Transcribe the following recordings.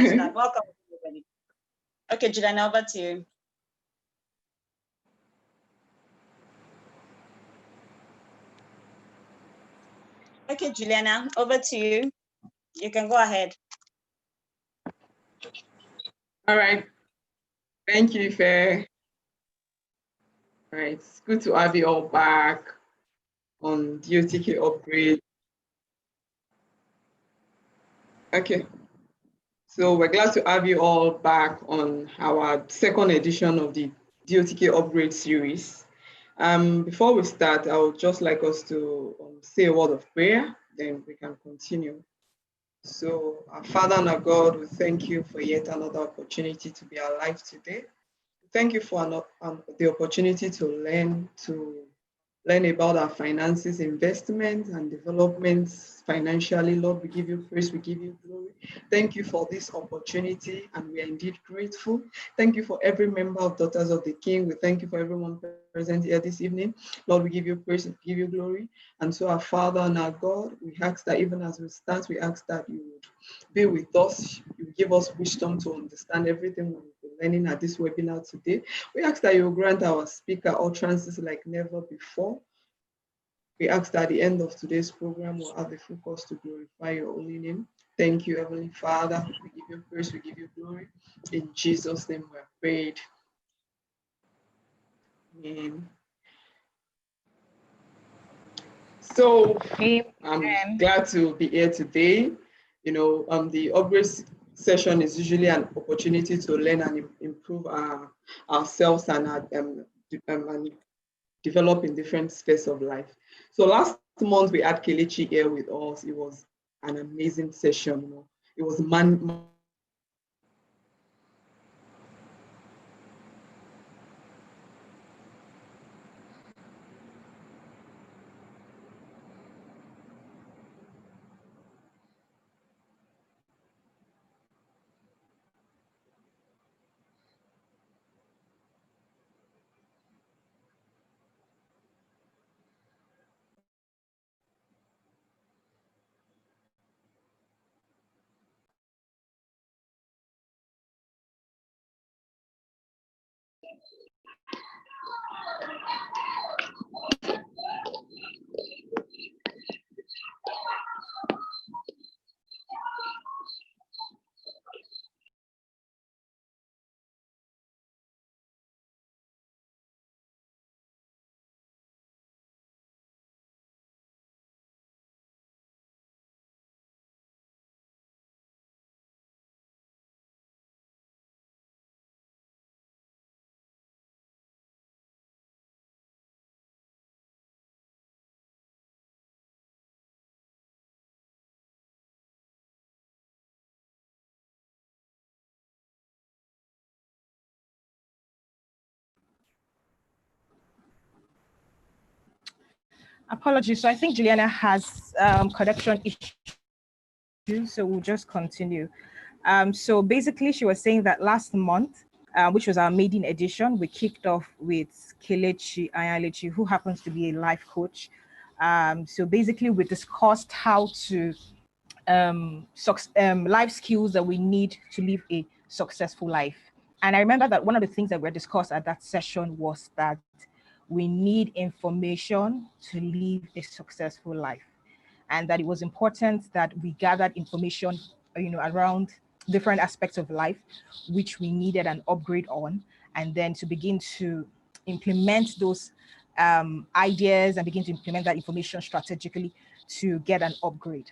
start. Welcome, everybody. Okay, Juliana, over to you. Okay, Juliana, over to you. You can go ahead. All right. Thank you, Ife. All right. It's good to have you all back on Dotk Upgrade. Okay. So we're glad to have you all back on our second edition of the Dotk Upgrade series. Before we start, I would just like us to say a word of prayer, then we can continue. So, our Father and our God, we thank you for yet another opportunity to be alive today. Thank you for the opportunity to learn about our finances, investment, and developments financially. Lord, we give you praise, we give you glory. Thank you for this opportunity, and we are indeed grateful. Thank you for every member of Daughters of the King. We thank you for everyone present here this evening. Lord, we give you praise and give you glory. And so, our Father and our God, we ask that even as we start, we ask that you would be with us. You give us wisdom to understand everything we've been learning at this webinar today. We ask that you will grant our speaker utterances like never before. We ask that at the end of today's program, we'll have the focus to glorify your holy name. Thank you, Heavenly Father. We give you praise, we give you glory. In Jesus' name we are prayed. Amen. So I'm glad to be here today. You know, the upgrade session is usually an opportunity to learn and improve ourselves and develop in different spheres of life. So last month we had Kelechi here with us. It was an amazing session. You know, it was Apologies. So I think Juliana has connection issues, so we'll just continue. So basically, she was saying that last month, which was our maiden edition, we kicked off with Kelechi Ayalechi, who happens to be a life coach. So basically, we discussed how to life skills that we need to live a successful life. And I remember that one of the things that were discussed at that session was that we need information to live a successful life, and that it was important that we gathered information, around different aspects of life, which we needed an upgrade on, and then to begin to implement those ideas and begin to implement that information strategically to get an upgrade.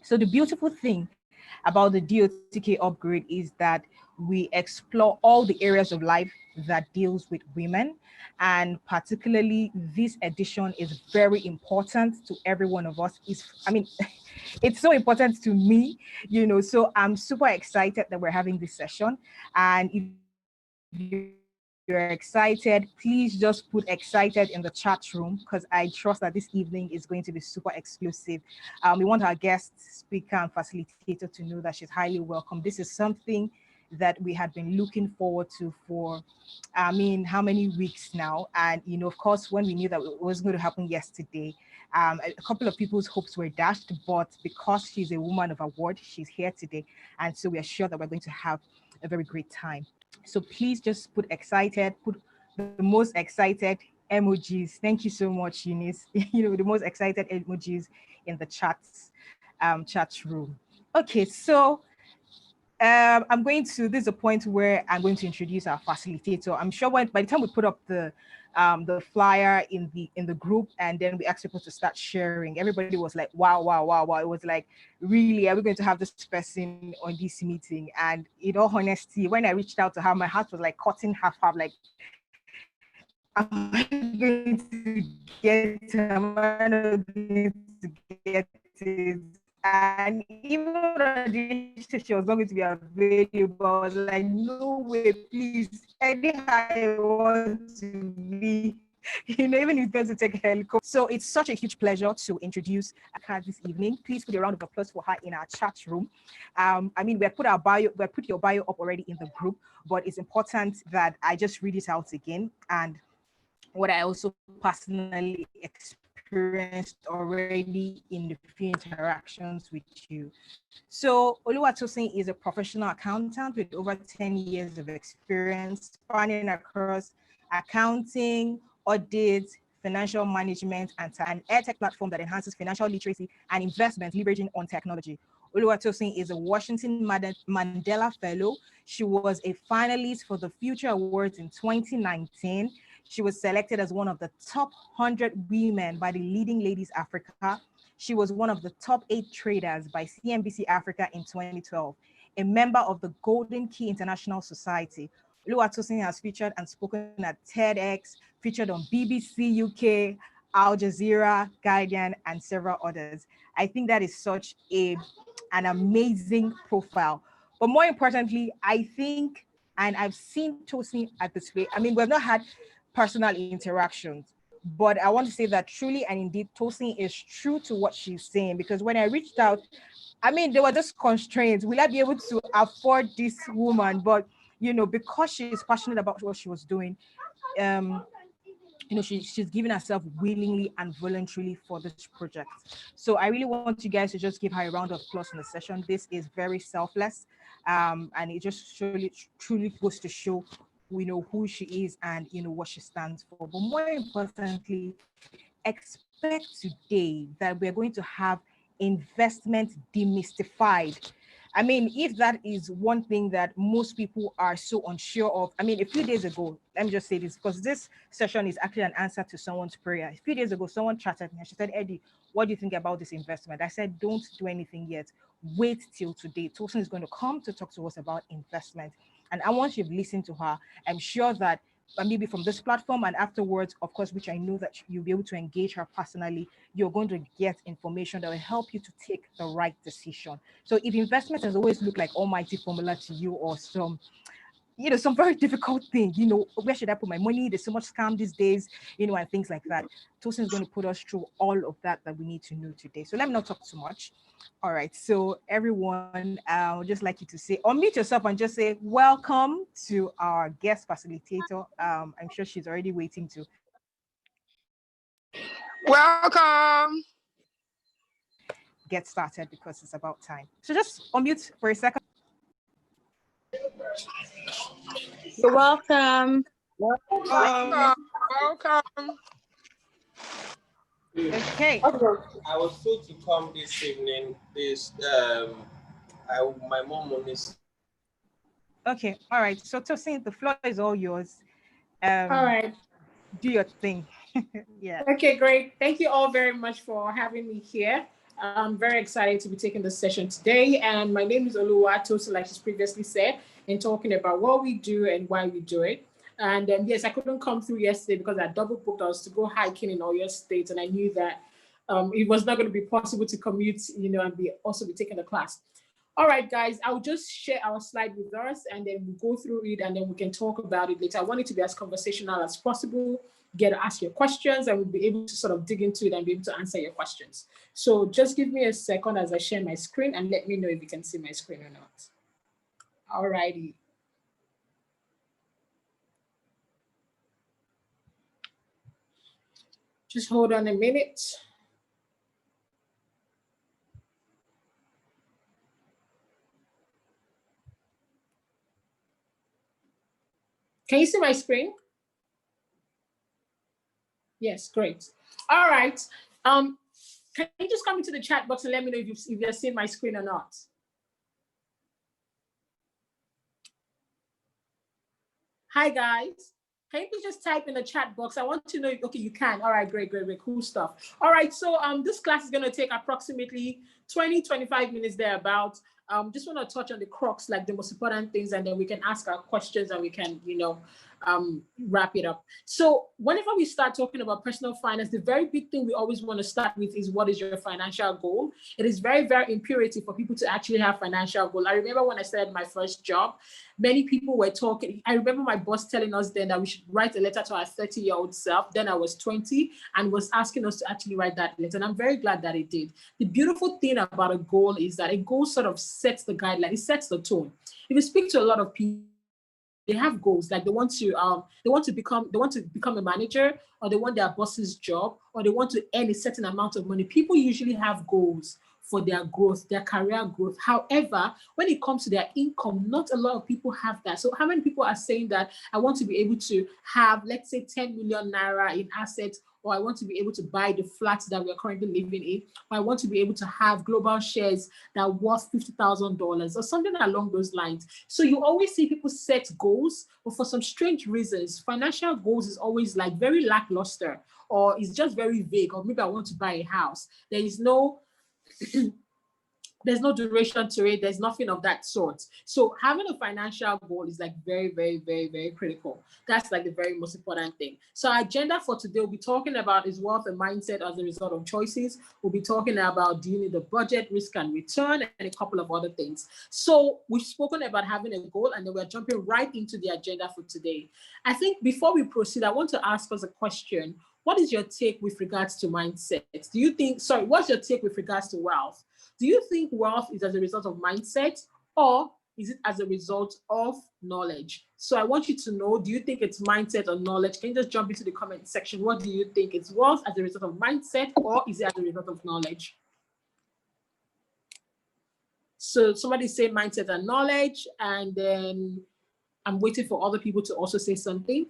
So the beautiful thing about the Dotk upgrade is that we explore all the areas of life that deals with women, and particularly this edition is very important to every one of us. It's so important to me, so I'm super excited that we're having this session. And if you're excited, please just put excited in the chat room, because I trust that this evening is going to be super exclusive. We want our guest speaker and facilitator to know that she's highly welcome. This is something that we had been looking forward to for, how many weeks now? And, of course, when we knew that it was going to happen yesterday, A couple of people's hopes were dashed, but because she's a woman of award, she's here today. And so we are sure that we're going to have a very great time. So please just put excited, put the most excited emojis. Thank you so much, Eunice. The most excited emojis in the chat room. Okay, so I'm going to, this is a point where I'm going to introduce our facilitator. I'm sure by the time we put up the flyer in the group, and then we asked people to start sharing, everybody was like, wow, wow, wow, wow. It was like, really, are we going to have this person on this meeting? And in all honesty, when I reached out to her, my heart was like cutting half, like, am I going to get it? Am I not going to get it? And even when she was not going to be available, I was like, no way, please, anyhow I want to be, even if it's going to take a helicopter. So it's such a huge pleasure to introduce her this evening. Please put a round of applause for her in our chat room. We put your bio up already in the group, but it's important that I just read it out again. And what I also personally experienced already in the few interactions with you. So Oluwatosin is a professional accountant with over 10 years of experience spanning across accounting, audit, financial management, and an edtech platform that enhances financial literacy and investment leveraging on technology. Oluwatosin is a Washington Mandela Fellow. She was a finalist for the Future Awards in 2019. She was selected as one of the top 100 women by the Leading Ladies Africa. She was one of the top 8 traders by CNBC Africa in 2012, a member of the Golden Key International Society. Oluwatosin has featured and spoken at TEDx, featured on BBC UK, Al Jazeera, Guardian, and several others. I think that is such an amazing profile. But more importantly, I think, and I've seen Tosin at this way, we've not had personal interactions, but I want to say that truly and indeed, Tosin is true to what she's saying, because when I reached out, there were just constraints. Will I be able to afford this woman? But, because she is passionate about what she was doing, she's giving herself willingly and voluntarily for this project. So I really want you guys to just give her a round of applause in the session. This is very selfless, and it just truly goes to show who she is and what she stands for. But more importantly, expect today that we're going to have investment demystified. If that is one thing that most people are so unsure of, a few days ago, let me just say this, because this session is actually an answer to someone's prayer. A few days ago, someone chatted me and she said, Eddie, what do you think about this investment? I said, don't do anything yet. Wait till today. Tosin is going to come to talk to us about investment. And once you've listened to her, I'm sure that maybe from this platform and afterwards, of course, which I know that you'll be able to engage her personally, you're going to get information that will help you to take the right decision. So if investment has always looked like almighty formula to you, or some very difficult thing, where should I put my money? There's so much scam these days, and things like that. Tosin is going to put us through all of that we need to know today. So let me not talk too much. All right, so everyone, I would just like you to say, unmute yourself and just say, welcome to our guest facilitator. I'm sure she's already waiting to. Welcome. Get started because it's about time. So just unmute for a second. You're welcome. Welcome. Okay. I was told to come this evening. My mom will miss. Okay. All right. So Tosin, the floor is all yours. All right. Do your thing. Yeah. Okay, great. Thank you all very much for having me here. I'm very excited to be taking this session today. And my name is Oluwatosin, like she's previously said, and talking about what we do and why we do it. And yes, I couldn't come through yesterday because I double booked. I was to go hiking in Oyo State, and I knew that it was not going to be possible to commute, and also be taking the class. All right, guys, I'll just share our slide with us and then we'll go through it and then we can talk about it later. I want it to be as conversational as possible, get to ask your questions, and we'll be able to sort of dig into it and be able to answer your questions. So just give me a second as I share my screen and let me know if you can see my screen or not. All righty. Just hold on a minute. Can you see my screen? Yes, great. All right. Can you just come into the chat box and let me know if you've seen my screen or not? Hi, guys. Can you please just type in the chat box? I want to know, okay, you can. All right, great, cool stuff. All right, so this class is gonna take approximately 20, 25 minutes thereabout. Just wanna touch on the crux, like the most important things, and then we can ask our questions and we can, wrap it up. So whenever we start talking about personal finance, the very big thing we always wanna start with is what is your financial goal? It is very, very imperative for people to actually have financial goal. I remember when I started my first job, many people were talking. I remember my boss telling us then that we should write a letter to our 30-year-old self. Then I was 20 and was asking us to actually write that letter. And I'm very glad that it did. The beautiful thing about a goal is that a goal sort of sets the guideline, it sets the tone. If you speak to a lot of people, they have goals, like they want to become a manager, or they want their boss's job, or they want to earn a certain amount of money. People usually have goals for their growth, their career growth. However, when it comes to their income, not a lot of people have that. So how many people are saying that I want to be able to have, let's say, 10 million naira in assets, or I want to be able to buy the flats that we're currently living in, or I want to be able to have global shares that are worth $50,000 or something along those lines. So you always see people set goals, but for some strange reasons, financial goals is always like very lackluster, or it's just very vague, or maybe I want to buy a house. There is no there's no duration to it. There's nothing of that sort. So having a financial goal is like very, very, very, very critical. That's like the very most important thing. So our agenda for today, we'll be talking about is wealth and mindset as a result of choices. We'll be talking about do you need a budget, risk and return, and a couple of other things. So we've spoken about having a goal, and then we're jumping right into the agenda for today. I think before we proceed, I want to ask us a question. What is your take with regards to mindset? What's your take with regards to wealth? Do you think wealth is as a result of mindset, or is it as a result of knowledge? So I want you to know, do you think it's mindset or knowledge? Can you just jump into the comment section? What do you think? It's wealth as a result of mindset, or is it as a result of knowledge? So somebody say mindset and knowledge, and then I'm waiting for other people to also say something.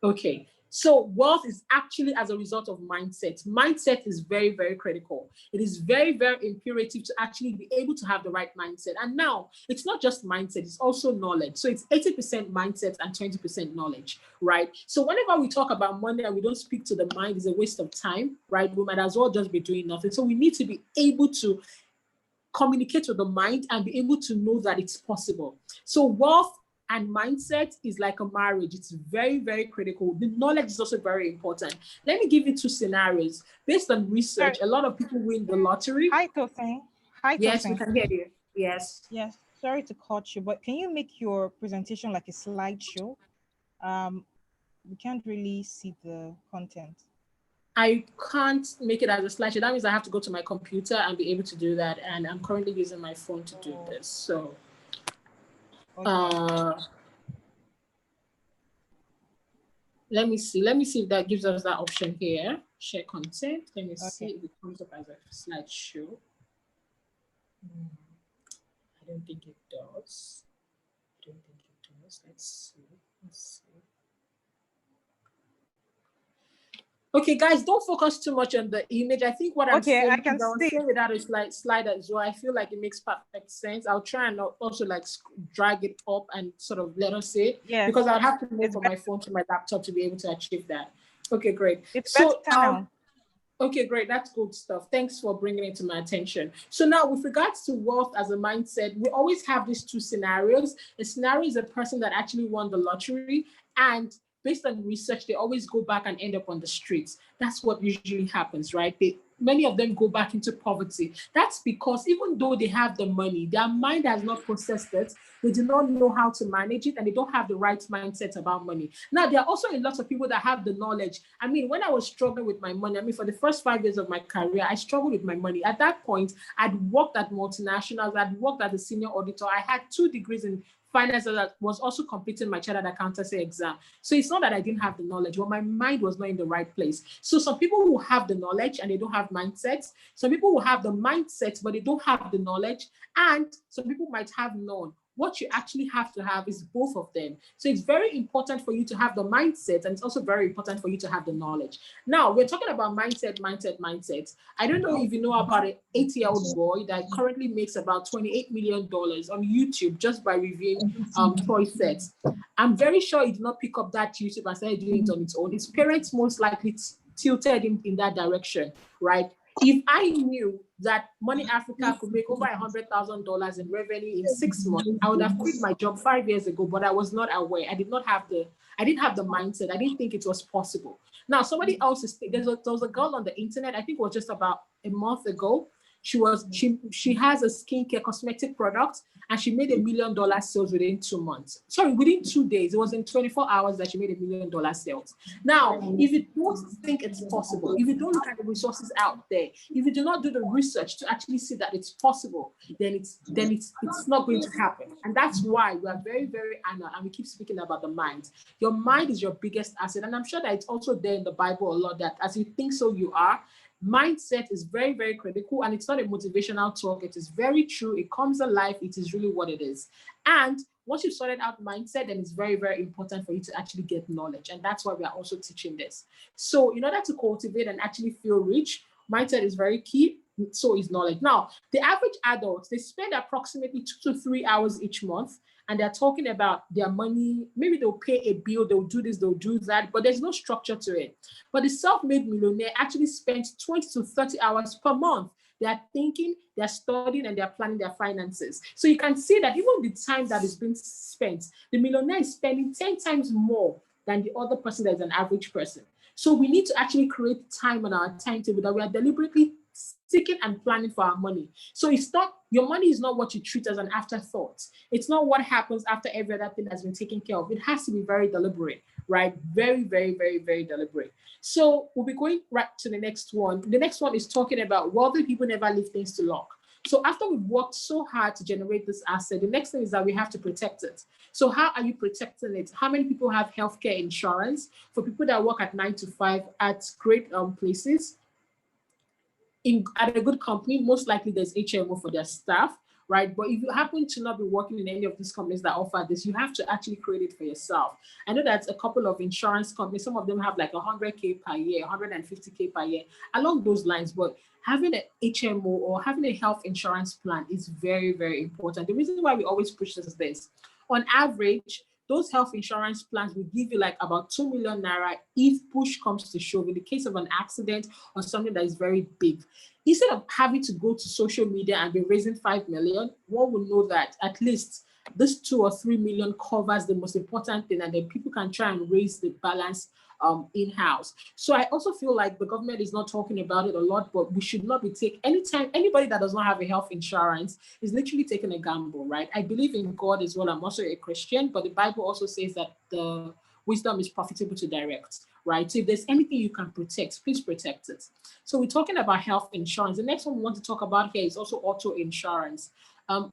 Okay. So wealth is actually as a result of mindset. Mindset is very, very critical. It is very, very imperative to actually be able to have the right mindset. And now it's not just mindset, it's also knowledge. So it's 80% mindset and 20% knowledge, right? So whenever we talk about money and we don't speak to the mind, it's a waste of time, right? We might as well just be doing nothing. So we need to be able to communicate with the mind and be able to know that it's possible. So wealth and mindset is like a marriage. It's very, very critical. The knowledge is also very important. Let me give you two scenarios. Based on research, a lot of people win the lottery. Hi, Tosin. Yes, we can hear you. Yes. Yes, sorry to cut you, but can you make your presentation like a slideshow? We can't really see the content. I can't make it as a slideshow. That means I have to go to my computer and be able to do that. And I'm currently using my phone to do this. So let me see if that gives us that option here. Share content. Let me see if it comes up as a slideshow. I don't think it does. Let's see. Okay, guys, don't focus too much on the image. I think what I'm saying, I can see without a slide as well. I feel like it makes perfect sense. I'll try and also like drag it up and sort of let us see. Yeah. Because I'll have to move from my phone to my laptop to be able to achieve that. Okay, great. Okay, great. That's good stuff. Thanks for bringing it to my attention. So now with regards to wealth as a mindset, we always have these two scenarios. A scenario is a person that actually won the lottery, and based on research, they always go back and end up on the streets. That's what usually happens, right? Many of them go back into poverty. That's because even though they have the money, their mind has not processed it. They do not know how to manage it, and they don't have the right mindset about money. Now, there are also a lot of people that have the knowledge. I mean, when I was struggling with my money, for the first 5 years of my career, I struggled with my money. At that point, I'd worked at multinationals. I'd worked as a senior auditor. I had 2 degrees in finance that was also completing my chartered accountancy exam. So it's not that I didn't have the knowledge, but my mind was not in the right place. So some people will have the knowledge and they don't have mindsets. Some people will have the mindset, but they don't have the knowledge. And some people might have none, what you actually have to have is both of them. So it's very important for you to have the mindset, and it's also very important for you to have the knowledge. Now, we're talking about mindset. I don't know if you know about an 8-year-old boy that currently makes about $28 million on YouTube just by reviewing toy sets. I'm very sure he did not pick up that YouTube and started doing it on its own. His parents most likely tilted him in that direction, right? If I knew that Money Africa could make over $100,000 in revenue in 6 months, I would have quit my job 5 years ago, but I was not aware. I didn't have the mindset. I didn't think it was possible. Now, somebody else there was a girl on the internet, I think it was just about a month ago. She has a skincare cosmetic product, and she made $1 million sales within 2 months. Sorry, within 2 days. It was in 24 hours that she made $1 million sales. Now, if you don't think it's possible, if you don't look at the resources out there, if you do not do the research to actually see that it's possible, then it's not going to happen. And that's why we are very, very anal, and we keep speaking about the mind. Your mind is your biggest asset. And I'm sure that it's also there in the Bible a lot, that as you think so you are. Mindset is very, very critical, and it's not a motivational talk. It is very true. It comes alive. It is really what it is. And once you've sorted out mindset, then it's very, very important for you to actually get knowledge. And that's why we are also teaching this. So in order to cultivate and actually feel rich, mindset is very key. So is knowledge. Now, the average adult, they spend approximately 2 to 3 hours each month, and they're talking about their money. Maybe they'll pay a bill, they'll do this, they'll do that, but there's no structure to it. But the self-made millionaire actually spends 20 to 30 hours per month. They are thinking, they're studying, and they're planning their finances. So you can see that even the time that is being spent, the millionaire is spending 10 times more than the other person that is an average person. So we need to actually create time on our timetable that we are deliberately seeking and planning for our money. So it's not, your money is not what you treat as an afterthought. It's not what happens after every other thing has been taken care of. It has to be very deliberate, right? Very, very, very, very deliberate. So we'll be going right to the next one. The next one is talking about wealthy people never leave things to luck. So after we've worked so hard to generate this asset, the next thing is that we have to protect it. So how are you protecting it? How many people have healthcare insurance? For people that work at 9 to 5 at great places, at a good company, most likely there's HMO for their staff, right? But if you happen to not be working in any of these companies that offer this, you have to actually create it for yourself. I know that a couple of insurance companies, some of them have like 100K per year, 150K per year, along those lines. But having an HMO or having a health insurance plan is very, very important. The reason why we always push this is this. On average, those health insurance plans will give you like about 2 million naira if push comes to shove in the case of an accident or something that is very big. Instead of having to go to social media and be raising 5 million, one will know that at least this 2 or 3 million covers the most important thing, and then people can try and raise the balance in-house. So I also feel like the government is not talking about it a lot, but we should not be taking, anytime anybody that does not have a health insurance is literally taking a gamble, right? I believe in God as well. I'm also a Christian, but the Bible also says that the wisdom is profitable to direct, right? So if there's anything you can protect, please protect it. So we're talking about health insurance. The next one we want to talk about here is also auto insurance.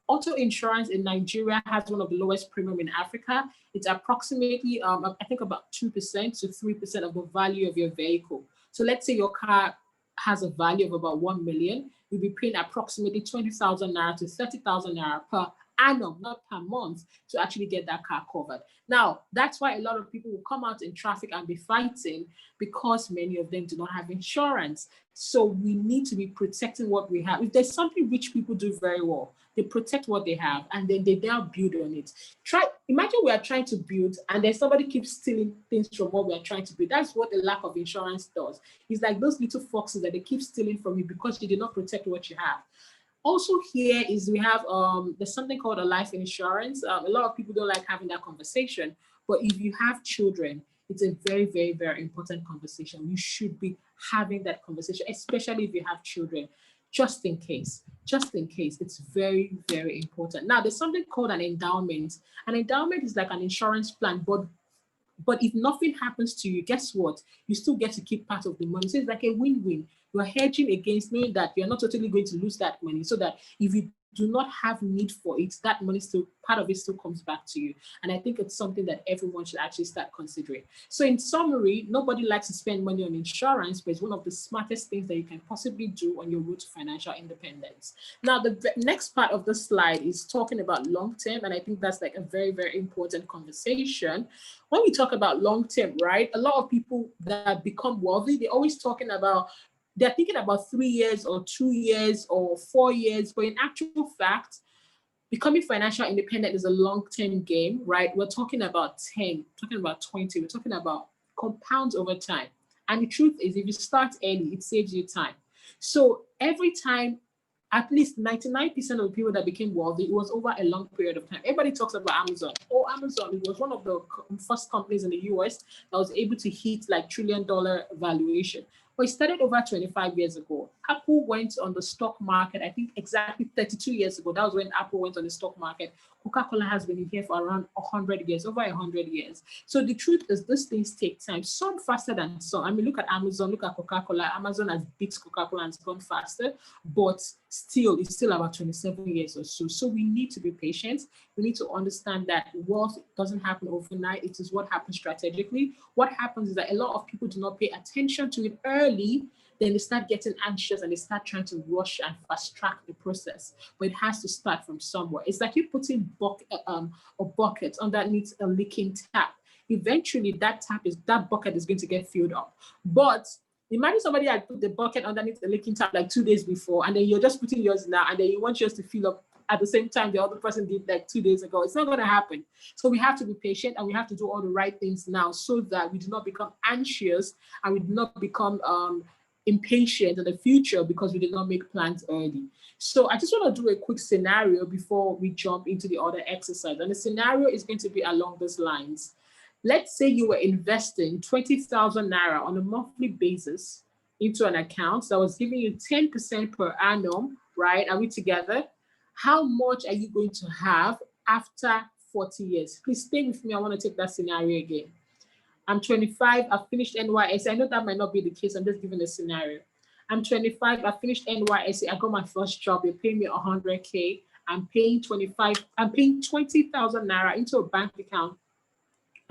Auto insurance in Nigeria has one of the lowest premium in Africa. It's approximately, I think about 2% to 3% of the value of your vehicle. So let's say your car has a value of about 1 million. You'll be paying approximately 20,000 naira to 30,000 naira per annum, not per month, to actually get that car covered. Now, that's why a lot of people will come out in traffic and be fighting, because many of them do not have insurance. So we need to be protecting what we have. If there's something rich people do very well, they protect what they have, and then they now build on it. Imagine we are trying to build and then somebody keeps stealing things from what we are trying to build. That's what the lack of insurance does. It's like those little foxes that they keep stealing from you because you did not protect what you have. Also here is we have, there's something called a life insurance. A lot of people don't like having that conversation, but if you have children, it's a very, very, very important conversation. You should be having that conversation, especially if you have children, just in case, it's very, very important. Now there's something called an endowment. An endowment is like an insurance plan, but if nothing happens to you, guess what? You still get to keep part of the money. So it's like a win-win. You're hedging against knowing that you're not totally going to lose that money, so that if you do not have need for it, that money still, part of it still comes back to you. And I think it's something that everyone should actually start considering. So in summary, nobody likes to spend money on insurance, but it's one of the smartest things that you can possibly do on your road to financial independence. Now, the next part of the slide is talking about long-term, and I think that's like a very, very important conversation. When we talk about long-term, right, a lot of people that become wealthy, they're always talking about, they're thinking about 3 years or 2 years or 4 years, but in actual fact, becoming financial independent is a long-term game, right? We're talking about 10, talking about 20, we're talking about compounds over time. And the truth is, if you start early, it saves you time. So every time, at least 99% of the people that became wealthy, it was over a long period of time. Everybody talks about Amazon. Oh, Amazon, it was one of the first companies in the US that was able to hit like $1 trillion valuation. But it started over 25 years ago. Apple went on the stock market, I think exactly 32 years ago. That was when Apple went on the stock market. Coca-Cola has been in here for around 100 years, over 100 years. So the truth is, these things take time, some faster than some. I mean, look at Amazon, look at Coca-Cola. Amazon has beat Coca-Cola and has gone faster, but still, it's still about 27 years or so. So we need to be patient. We need to understand that wealth doesn't happen overnight. It is what happens strategically. What happens is that a lot of people do not pay attention to it early, then they start getting anxious and they start trying to rush and fast track the process. But it has to start from somewhere. It's like you putting a bucket underneath a leaking tap. Eventually, that bucket is going to get filled up. But imagine somebody had put the bucket underneath the leaking tap like 2 days before, and then you're just putting yours now, and then you want yours to fill up at the same time the other person did like 2 days ago. It's not going to happen. So we have to be patient and we have to do all the right things now so that we do not become anxious and we do not become impatient in the future because we did not make plans early. So I just want to do a quick scenario before we jump into the other exercise. And the scenario is going to be along these lines. Let's say you were investing 20,000 Naira on a monthly basis into an account that was giving you 10% per annum, right? Are we together? How much are you going to have after 40 years? Please stay with me. I want to take that scenario again. I'm 25, I've finished NYSC. I know that might not be the case. I'm just giving a scenario. I'm 25, I finished NYSC. I got my first job. They pay me 100K. I'm paying 20,000 Naira into a bank account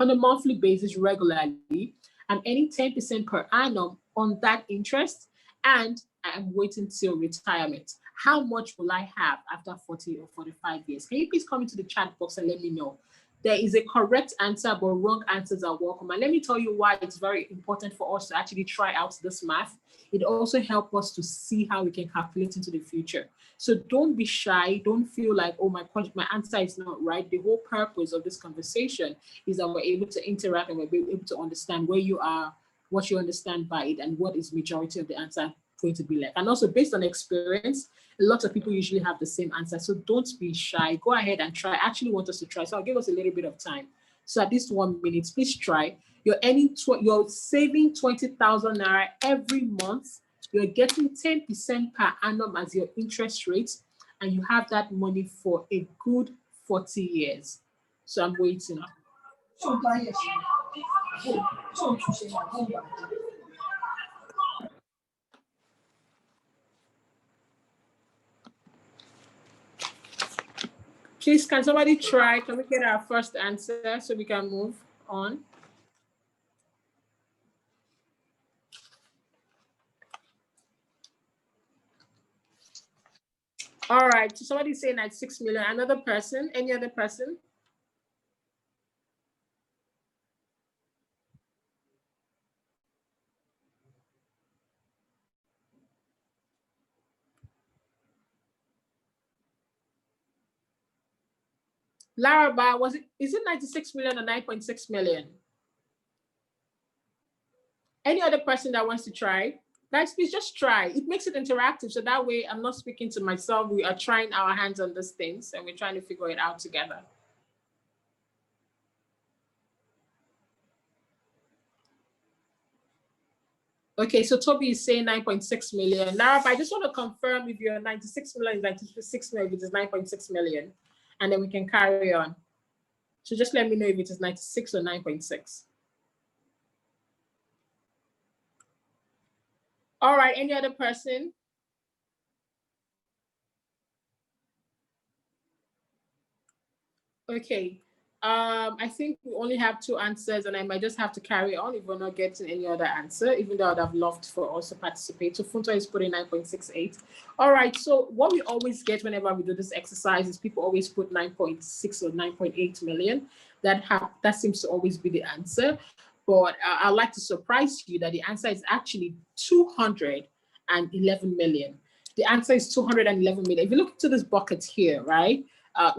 on a monthly basis regularly. I'm earning 10% per annum on that interest, and I'm waiting till retirement. How much will I have after 40 or 45 years? Can you please come into the chat box and let me know? There is a correct answer, but wrong answers are welcome. And let me tell you why it's very important for us to actually try out this math. It also helps us to see how we can calculate into the future. So don't be shy. Don't feel like, oh, my answer is not right. The whole purpose of this conversation is that we're able to interact and we're able to understand where you are, what you understand by it, and what is majority of the answer going to be like. And also based on experience, a lot of people usually have the same answer. So don't be shy. Go ahead and try. I actually want us to try. So I'll give us a little bit of time. So at least 1 minute, please try. You're saving 20,000 Naira every month. You're getting 10% per annum as your interest rate, and you have that money for a good 40 years. So I'm waiting. Please, can somebody try? Can we get our first answer so we can move on? All right, so somebody's saying at 6 million. Another person, any other person? Laraba, is it 96 million or 9.6 million? Any other person that wants to try? Guys, please just try. It makes it interactive. So that way I'm not speaking to myself. We are trying our hands on these things and we're trying to figure it out together. Okay, so Toby is saying 9.6 million. Laraba, I just want to confirm if you're 96 million, 96 million, if it is 9.6 million, and then we can carry on. So just let me know if it is 96 or 9.6. All right, any other person? Okay. I think we only have two answers, and I might just have to carry on if we're not getting any other answer, even though I'd have loved for us to participate. So Funto is putting 9.68. All right. So what we always get whenever we do this exercise is people always put 9.6 or 9.8 million. That seems to always be the answer. But I'd like to surprise you that the answer is actually 211 million. The answer is 211 million. If you look into this bucket here, right?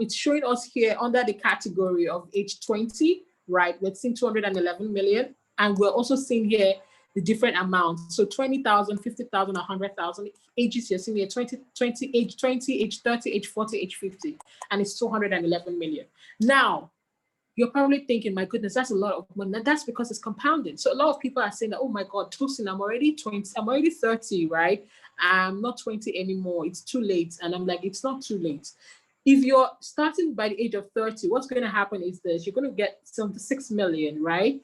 It's showing us here under the category of age 20, right? We're seeing 211 million. And we're also seeing here the different amounts. So 20,000, 50,000, 100,000 ages. You're seeing here 20, age 20, age 30, age 40, age 50. And it's 211 million. Now, you're probably thinking, my goodness, that's a lot of money. And that's because it's compounding. So a lot of people are saying that, oh my God, Tosin, I'm already 20, I'm already 30, right? I'm not 20 anymore. It's too late. And I'm like, it's not too late. If you're starting by the age of 30, what's going to happen is this: you're going to get 76 million, right?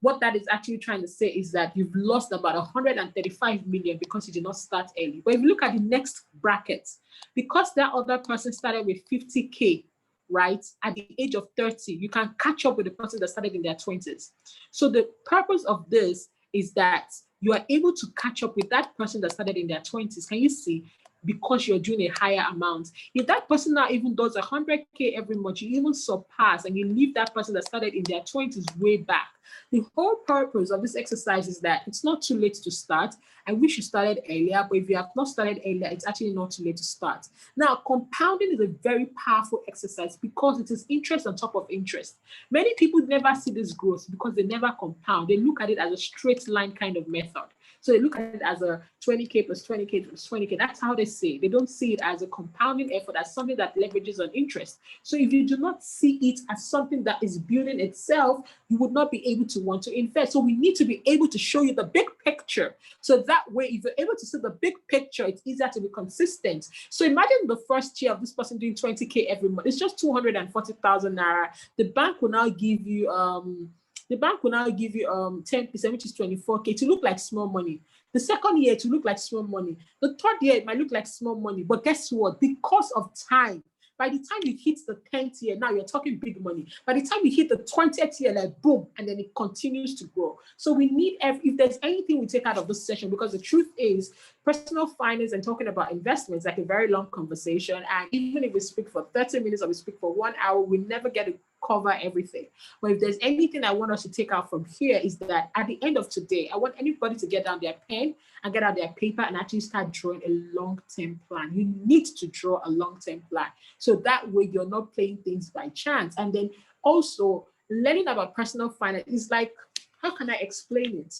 What that is actually trying to say is that you've lost about 135 million because you did not start early. But if you look at the next bracket, because that other person started with 50K, right, at the age of 30, you can catch up with the person that started in their 20s. So the purpose of this is that you are able to catch up with that person that started in their 20s. Can you see? Because you're doing a higher amount. If that person now even does 100K every month, you even surpass and you leave that person that started in their 20s way back. The whole purpose of this exercise is that it's not too late to start. I wish you started earlier, but if you have not started earlier, it's actually not too late to start. Now, compounding is a very powerful exercise because it is interest on top of interest. Many people never see this growth because they never compound. They look at it as a straight line kind of method. So they look at it as a 20K plus 20K plus 20K. That's how they see it. They don't see it as a compounding effort, as something that leverages on interest. So if you do not see it as something that is building itself, you would not be able to want to invest. So we need to be able to show you the big picture. So that way, if you're able to see the big picture, it's easier to be consistent. So imagine the first year of this person doing 20K every month. It's just 240,000 naira. The bank will now give you 10%, which is 24K, to look like small money. The second year, to look like small money. The third year, it might look like small money. But guess what? Because of time, by the time you hit the 10th year, now you're talking big money. By the time you hit the 20th year, like boom, and then it continues to grow. So we need, if there's anything we take out of this session, because the truth is, personal finance and talking about investments like a very long conversation. And even if we speak for 30 minutes or we speak for 1 hour, we never get to cover everything. But if there's anything I want us to take out from here is that at the end of today, I want anybody to get down their pen and get out their paper and actually start drawing a long-term plan. You need to draw a long-term plan. So that way you're not playing things by chance. And then also learning about personal finance is like, how can I explain it?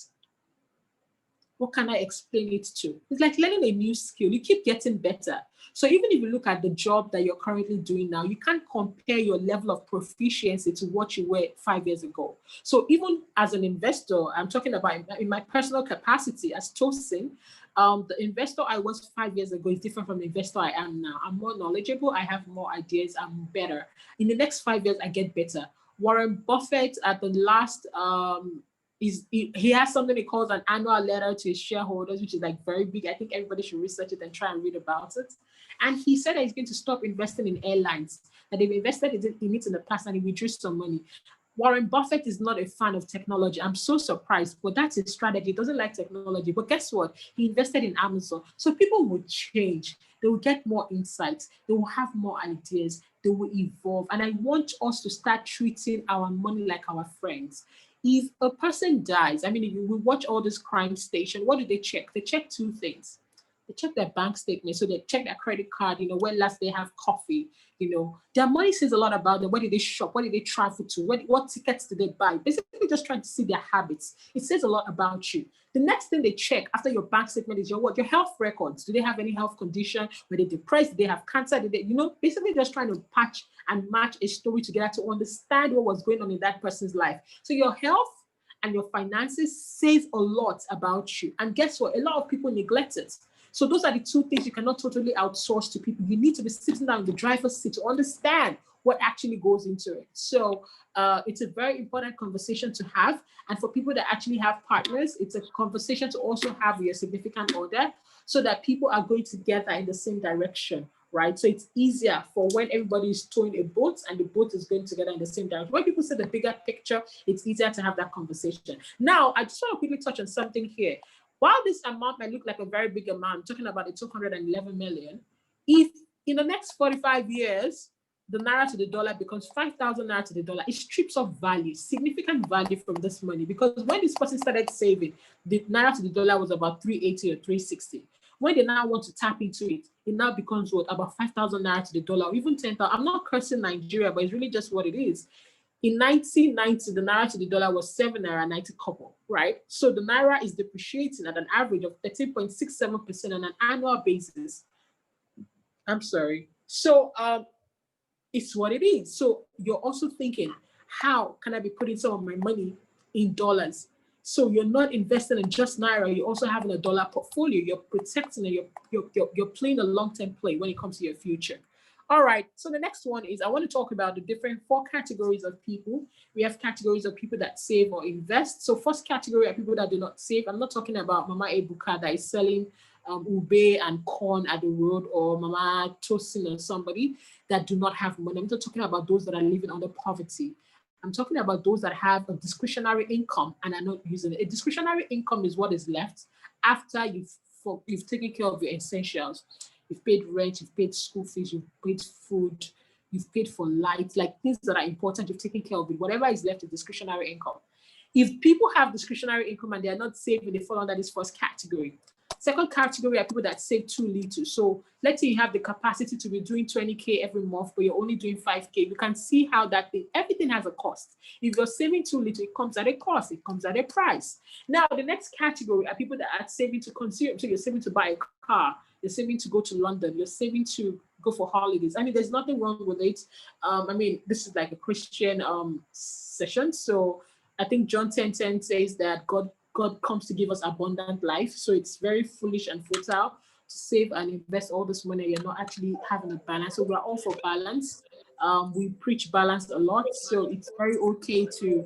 What can I explain it to? It's like learning a new skill. You keep getting better. So even if you look at the job that you're currently doing now, you can't compare your level of proficiency to what you were 5 years ago. So even as an investor, I'm talking about in my personal capacity as Tosin, the investor I was 5 years ago is different from the investor I am now. I'm more knowledgeable. I have more ideas. I'm better. In the next 5 years, I get better. Warren Buffett at the last, he has something he calls an annual letter to his shareholders, which is like very big. I think everybody should research it and try and read about it. And he said that he's going to stop investing in airlines, that they've invested in it in the past and he withdrew some money. Warren Buffett is not a fan of technology. I'm so surprised, but that's his strategy. He doesn't like technology. But guess what? He invested in Amazon. So people will change. They will get more insights. They will have more ideas. They will evolve. And I want us to start treating our money like our friends. If a person dies, I mean, if you watch all this crime station, what do they check? They check two things. They check their bank statement. So they check their credit card, when last they have coffee, Their money says a lot about them. Where did they shop? Where did they travel to? What tickets did they buy? Basically just trying to see their habits. It says a lot about you. The next thing they check after your bank statement is your health records. Do they have any health condition? Were they depressed? Did they have cancer? Did they, basically just trying to patch and match a story together to understand what was going on in that person's life. So your health and your finances says a lot about you. And guess what? A lot of people neglect it. So those are the two things you cannot totally outsource to people. You need to be sitting down in the driver's seat to understand what actually goes into it. So it's a very important conversation to have. And for people that actually have partners, it's a conversation to also have with your significant other so that people are going together in the same direction right? So it's easier for when everybody is towing a boat and the boat is going together in the same direction. When people see the bigger picture, it's easier to have that conversation. Now, I just want to quickly touch on something here. While this amount might look like a very big amount, I'm talking about the 211 million, if in the next 45 years, the naira to the dollar becomes 5,000 naira to the dollar, it strips off value, significant value from this money. Because when this person started saving, the naira to the dollar was about 380 or 360. When they now want to tap into it, it now becomes what, about 5,000 naira to the dollar, or even 10,000. I'm not cursing Nigeria, but it's really just what it is. In 1990, the naira to the dollar was 7 naira 90 kobo, right? So the naira is depreciating at an average of 13.67% on an annual basis. I'm sorry. So it's what it is. So you're also thinking, how can I be putting some of my money in dollars? So you're not investing in just naira. You're also having a dollar portfolio. You're protecting it. You're playing a long-term play when it comes to your future. All right. So the next one is I want to talk about the different 4 categories of people. We have categories of people that save or invest. So first category are people that do not save. I'm not talking about Mama Ebuka that is selling ube and corn at the road, or Mama Tosin or somebody that do not have money. I'm not talking about those that are living under poverty. I'm talking about those that have a discretionary income and are not using it. A discretionary income is what is left after you've taken care of your essentials. You've paid rent, you've paid school fees, you've paid food, you've paid for light, like things that are important, you've taken care of it. Whatever is left is discretionary income. If people have discretionary income and they are not saving, they fall under this first category. Second category are people that save too little. So let's say you have the capacity to be doing 20K every month, but you're only doing 5K. You can see how that thing, everything has a cost. If you're saving too little, it comes at a cost, it comes at a price. Now, the next category are people that are saving to consume. So you're saving to buy a car, you're saving to go to London, you're saving to go for holidays. I mean, there's nothing wrong with it. I mean, this is like a Christian session. So I think John 10:10 says that God comes to give us abundant life. So it's very foolish and futile to save and invest all this money. You're not actually having a balance. So we're all for balance. We preach balance a lot. So it's very okay to,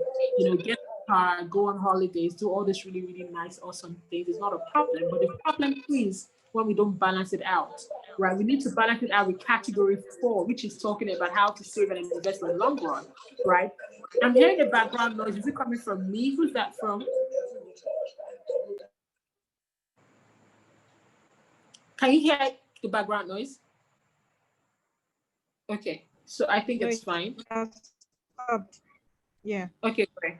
get a car, go on holidays, do all this really, really nice, awesome things. It's not a problem. But the problem is when we don't balance it out, right? We need to balance it out with category 4, which is talking about how to save and invest in the long run, right? I'm hearing the background noise. Is it coming from me? Who's that from? Can you hear the background noise? Okay, so I think it's fine. Yeah. Okay, great.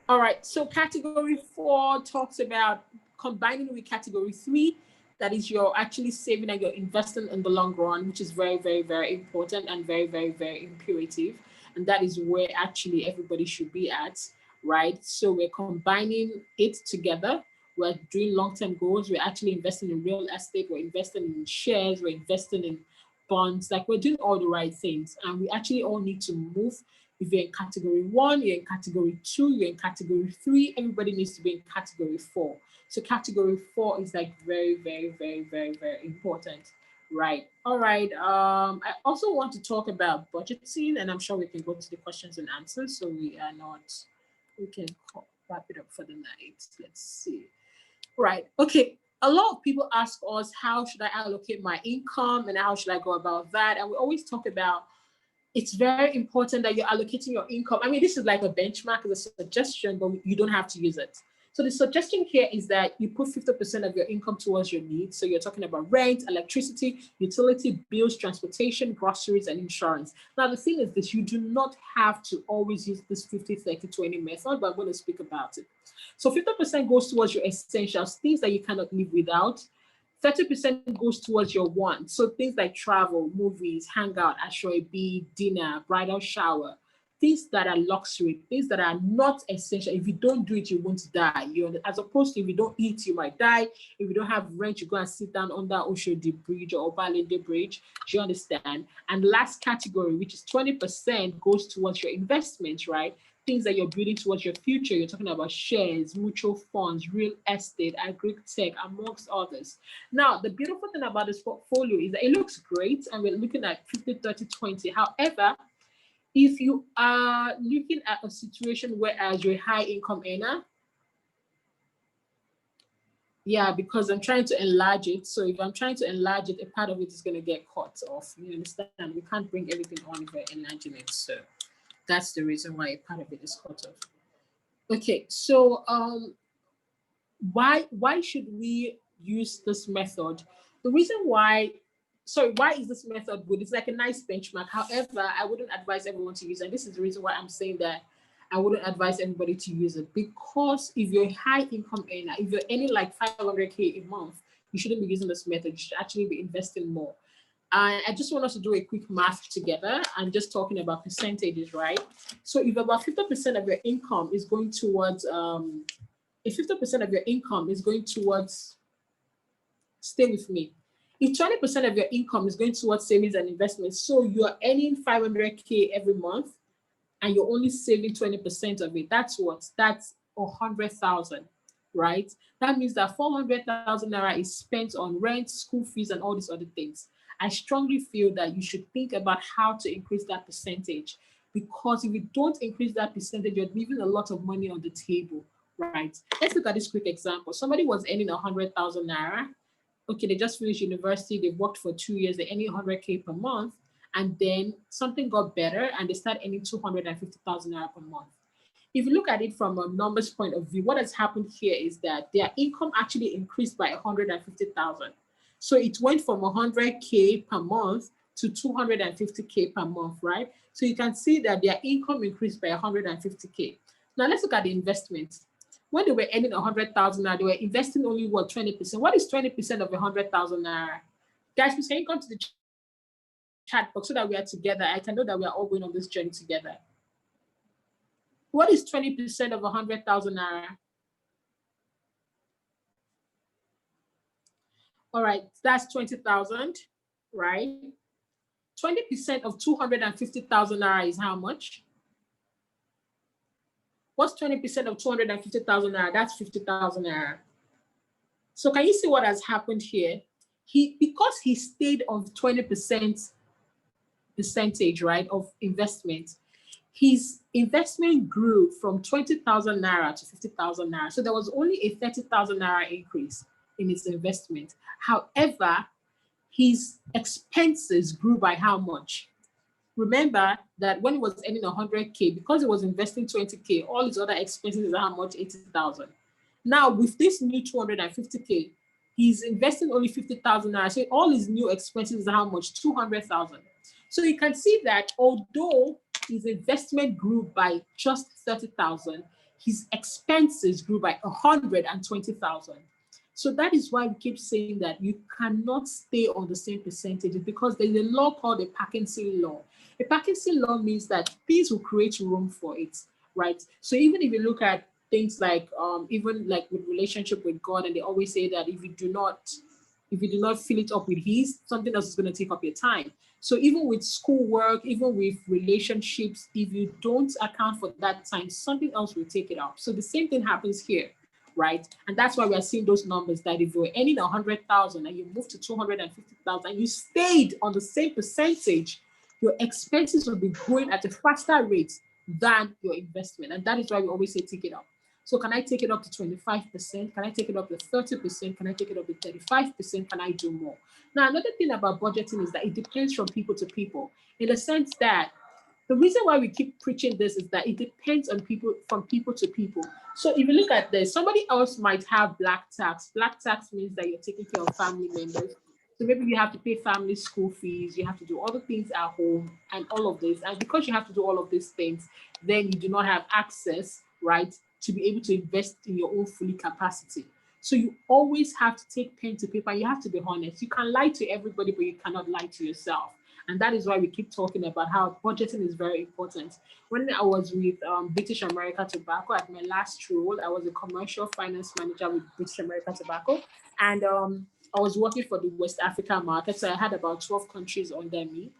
All right, so category 4 talks about combining with category 3. That is, you're actually saving and you're investing in the long run, which is very, very, very important and very, very, very imperative. And that is where actually everybody should be at, right? So we're combining it together. We're doing long-term goals. We're actually investing in real estate. We're investing in shares. We're investing in bonds. Like, we're doing all the right things. And we actually all need to move. If you're in category 1, you're in category 2, you're in category 3, everybody needs to be in category 4. So category 4 is like very, very, very, very, very important, right? All right. I also want to talk about budgeting, and I'm sure we can go to the questions and answers. So we can wrap it up for the night. Let's see. Right. Okay. A lot of people ask us, how should I allocate my income and how should I go about that? And we always talk about, it's very important that you're allocating your income. I mean, this is like a benchmark, as a suggestion, but you don't have to use it. So the suggestion here is that you put 50% of your income towards your needs. So you're talking about rent, electricity, utility bills, transportation, groceries, and insurance. Now, the thing is this, you do not have to always use this 50-30-20 method, but I'm going to speak about it. So 50% goes towards your essentials, things that you cannot live without. 30% goes towards your wants. So things like travel, movies, hangout, ashwabi, dinner, bridal shower, things that are luxury, things that are not essential. If you don't do it, you won't die. As opposed to if you don't eat, you might die. If you don't have rent, you go and sit down under Oshodi Bridge or Obalende Bridge. Do you understand? And last category, which is 20%, goes towards your investments, right? Things that you're building towards your future. You're talking about shares, mutual funds, real estate, agri-tech, amongst others. Now, the beautiful thing about this portfolio is that it looks great, and we're looking at 50-30-20. However, if you are looking at a situation where as you're a high income earner, Yeah, because I'm trying to enlarge it. So if I'm trying to enlarge it, a part of it is going to get cut off. You understand? We can't bring everything on if we're enlarging it. So that's the reason why a part of it is cut off. Okay, so why should we use this method? The reason why, sorry, why is this method good? It's like a nice benchmark. However, I wouldn't advise everyone to use it. And this is the reason why I'm saying that I wouldn't advise anybody to use it, because if you're a high income earner, if you're earning like 500K a month, you shouldn't be using this method. You should actually be investing more. I just want us to do a quick math together and just talking about percentages, right? So if about 50% of your income is going towards, if 50% of your income is going towards, stay with me. If 20% of your income is going towards savings and investments, so you're earning 500K every month and you're only saving 20% of it, that's what? That's 100,000, right? That means that 400,000 naira is spent on rent, school fees, and all these other things. I strongly feel that you should think about how to increase that percentage, because if you don't increase that percentage, you're leaving a lot of money on the table, right? Let's look at this quick example. Somebody was earning 100,000 naira. Okay, they just finished university, they've worked for 2 years, they're earning 100K per month, and then something got better and they start earning 250,000 naira per month. If you look at it from a numbers point of view, what has happened here is that their income actually increased by 150,000. So it went from 100K per month to 250K per month, right? So you can see that their income increased by 150K. Now let's look at the investment. When they were earning 100,000 naira, they were investing only what, 20%? What is 20% of 100,000 naira? Guys, please can you come to the chat box so that we are together? I can know that we are all going on this journey together. What is 20% of 100,000 naira? All right, that's 20,000, right? 20% of 250,000 naira is how much? What's 20% of 250,000 naira? That's 50,000 naira. So can you see what has happened here? Because he stayed on 20% percentage, right, of investment, his investment grew from 20,000 naira to 50,000 naira. So there was only a 30,000 naira increase in his investment. However, his expenses grew by how much? Remember that when he was earning 100K, because he was investing 20K, all his other expenses are how much? 80,000. Now with this new 250K, he's investing only 50,000 naira. So all his new expenses are how much? 200,000. So you can see that although his investment grew by just 30,000, his expenses grew by 120,000. So that is why we keep saying that you cannot stay on the same percentage, because there's a law called a Parkinson law. A Parkinson law means that things will create room for it, right? So even if you look at things like even like with relationship with God, and they always say that if you do not fill it up with His, something else is going to take up your time. So even with schoolwork, even with relationships, if you don't account for that time, something else will take it up. So the same thing happens here, right? And that's why we are seeing those numbers, that if you're earning 100,000 and you move to 250,000 and you stayed on the same percentage, your expenses will be growing at a faster rate than your investment. And that is why we always say take it up. So can I take it up to 25%? Can I take it up to 30%? Can I take it up to 35%? Can I do more? Now, another thing about budgeting is that it depends from people to people, in the sense that the reason why we keep preaching this is that it depends on people, from people to people. So if you look at this, somebody else might have black tax. Black tax means that you're taking care of family members. So maybe you have to pay family school fees, you have to do all the things at home and all of this. And because you have to do all of these things, then you do not have access, right, to be able to invest in your own fully capacity. So you always have to take pen to paper. You have to be honest. You can lie to everybody, but you cannot lie to yourself. And that is why we keep talking about how budgeting is very important. When I was with British America Tobacco at my last role, I was a commercial finance manager with British America Tobacco. And I was working for the West Africa market. So I had about 12 countries under me.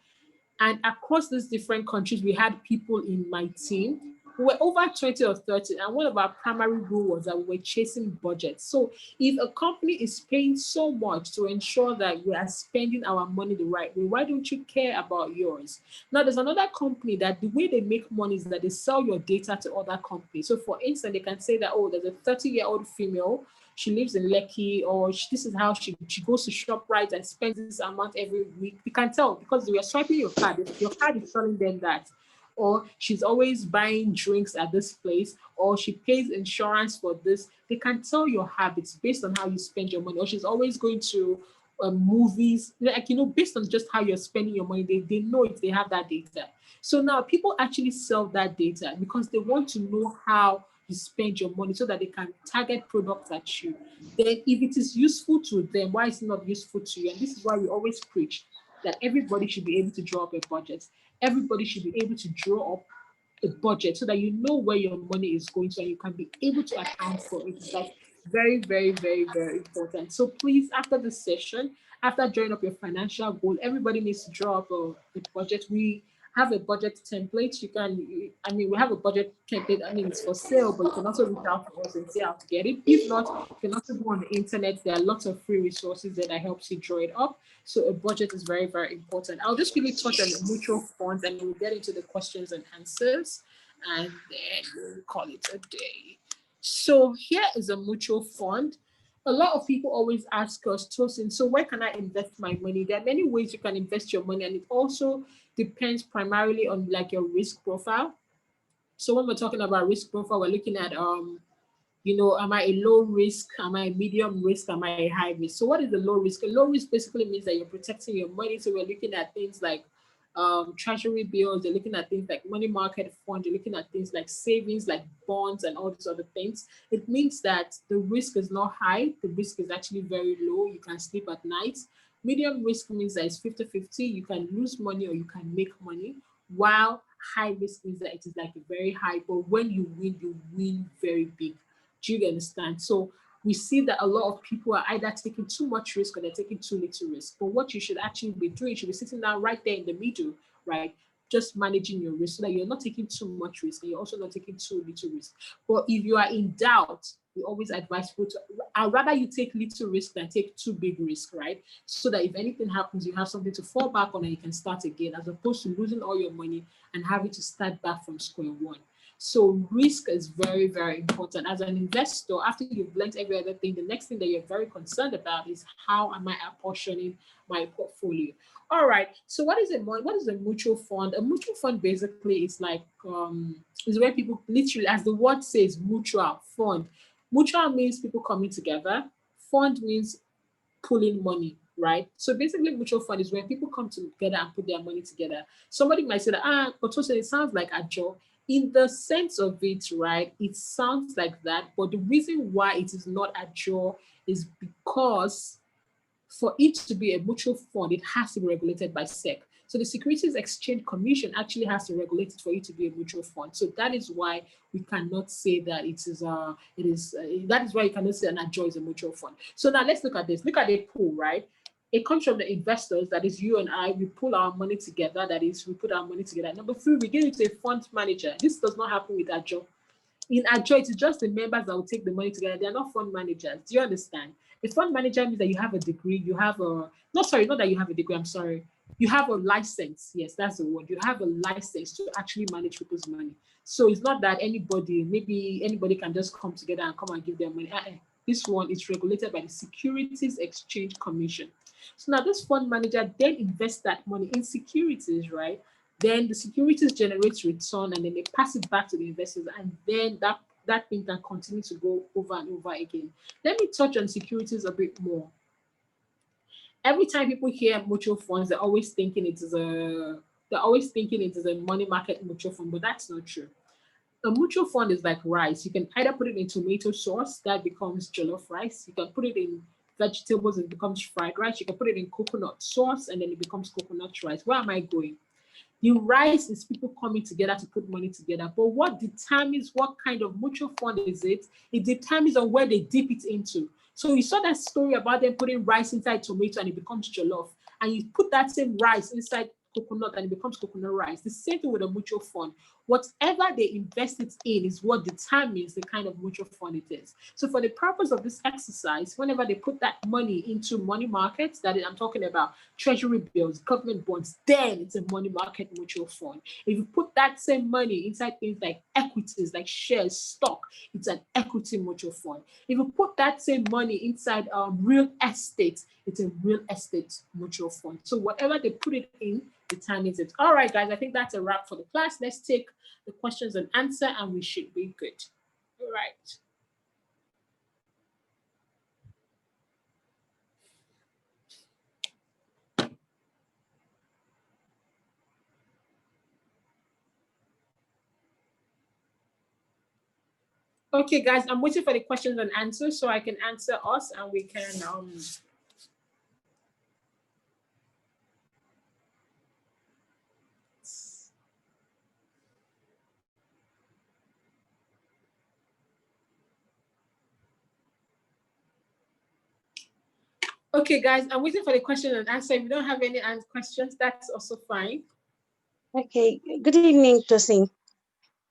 And across these different countries, we had people in my team who were over 20 or 30. And one of our primary rules was that we were chasing budgets. So if a company is paying so much to ensure that we are spending our money the right way, why don't you care about yours? Now, there's another company that the way they make money is that they sell your data to other companies. So for instance, they can say that, oh, there's a 30-year-old female. she lives in Lekki, or this is how she goes to ShopRite and spends this amount every week. You can tell because you are swiping your card. Your card is telling them that. Or she's always buying drinks at this place, or she pays insurance for this. They can tell your habits based on how you spend your money. Or she's always going to movies, like, based on just how you're spending your money, they know if they have that data. So now people actually sell that data because they want to know how you spend your money so that they can target products at you. Then if it is useful to them, why is it not useful to you? And this is why we always preach that everybody should be able to draw up a budget. Everybody should be able to draw up a budget so that you know where your money is going to and you can be able to account for it. It's like very, very, very, very important. So please, after this session, after drawing up your financial goal, everybody needs to draw up a budget. We have a budget template. We have a budget template. It's for sale, but you can also reach out to us and see how to get it. If not, you can also go on the internet. There are lots of free resources that helps you draw it up. So a budget is very, very important. I'll just quickly touch on the mutual funds and we'll get into the questions and answers and then we'll call it a day. So here is a mutual fund. A lot of people always ask us, Tosin, so where can I invest my money? There are many ways you can invest your money, and it also depends primarily on like your risk profile. So when we're talking about risk profile, we're looking at am I a low risk? Am I a medium risk? Am I a high risk? So what is the low risk? A low risk basically means that you're protecting your money. So we're looking at things like treasury bills. You're looking at things like money market fund. You're looking at things like savings, like bonds and all these other things. It means that the risk is not high. The risk is actually very low. You can sleep at night. Medium risk means that it's 50-50. You can lose money or you can make money. While high risk means that it is like a very high, but when you win very big. Do you understand? So we see that a lot of people are either taking too much risk or they're taking too little risk. But what you should actually be doing, you should be sitting down right there in the middle, right? Just managing your risk so that you're not taking too much risk and you're also not taking too little risk. But if you are in doubt, we always advise people to, I'd rather you take little risk than take too big risk, right? So that if anything happens, you have something to fall back on and you can start again, as opposed to losing all your money and having to start back from square one. So risk is very, very important. As an investor, after you've learned every other thing, the next thing that you're very concerned about is how am I apportioning my portfolio? All right. So what is a mutual fund? A mutual fund basically is like is where people literally, as the word says, mutual fund. Mutual means people coming together. Fund means pulling money, right? So basically, mutual fund is when people come together and put their money together. Somebody might say that, but also it sounds like a job. In the sense of it, right, it sounds like that, but the reason why it is not a job is because for it to be a mutual fund, it has to be regulated by SEC. So the Securities Exchange Commission actually has to regulate it for it to be a mutual fund. So that is why we cannot say that that is why you cannot say that Najo is a mutual fund. So now let's look at this. Look at the pool, right? It comes from the investors, that is you and I. We pull our money together, that is, we put our money together. Number three, we give it to a fund manager. This does not happen with Ajo. In Ajo, it is just the members that will take the money together. They are not fund managers. Do you understand? A fund manager means that you have a degree, you have a, not that you have a degree, I'm sorry. You have a license. Yes, that's the word. You have a license to actually manage people's money. So it's not that maybe anybody can just come together and come and give their money. This one is regulated by the Securities Exchange Commission. So now this fund manager then invests that money in securities, right? Then the securities generates return and then they pass it back to the investors, and then that thing can continue to go over and over again. Let me touch on securities a bit more. Every time people hear mutual funds, they're always thinking it is a money market mutual fund, but that's not true. A mutual fund is like rice. You can either put it in tomato sauce, that becomes jollof rice. You can put it in vegetables and it becomes fried rice. You can put it in coconut sauce and then it becomes coconut rice. Where am I going? The rice is people coming together to put money together. But what determines what kind of mutual fund is it? It determines on where they dip it into. So you saw that story about them putting rice inside tomato and it becomes jollof. And you put that same rice inside coconut and it becomes coconut rice. The same thing with a mutual fund. Whatever they invest it in is what determines the kind of mutual fund it is. So for the purpose of this exercise, whenever they put that money into money markets, that is, I'm talking about treasury bills, government bonds, then it's a money market mutual fund. If you put that same money inside things like equities, like shares, stock, it's an equity mutual fund. If you put that same money inside real estate, it's a real estate mutual fund. So whatever they put it in determines it. All right, guys, I think that's a wrap for the class. Let's take the questions and answer, and we should be good. All right. Okay, guys, I'm waiting for the questions and answers so I can answer us and we can okay, guys, I'm waiting for the question and answer. If you don't have any questions, that's also fine. Okay, good evening, Tosin.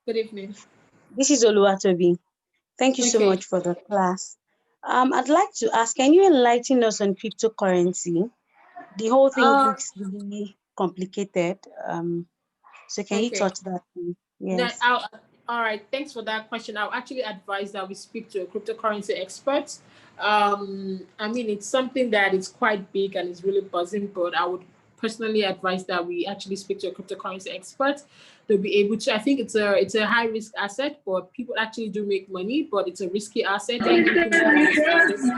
Good evening. This is Oluwatobi. Thank you so Okay. much for the class. I'd like to ask, can you enlighten us on cryptocurrency? The whole thing looks really complicated. So can you Okay. touch that? Yes. All right, thanks for that question. I'll actually advise that we speak to a cryptocurrency expert. I mean, it's something that is quite big and is really buzzing, but I would personally advise that we actually speak to a cryptocurrency expert. They'll be able to. I think it's a high risk asset, but people actually do make money, but it's a risky asset. And people need to understand this.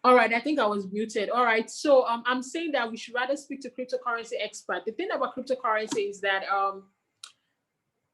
All right, I think I was muted. All right, so I'm saying that we should rather speak to cryptocurrency expert. The thing about cryptocurrency is that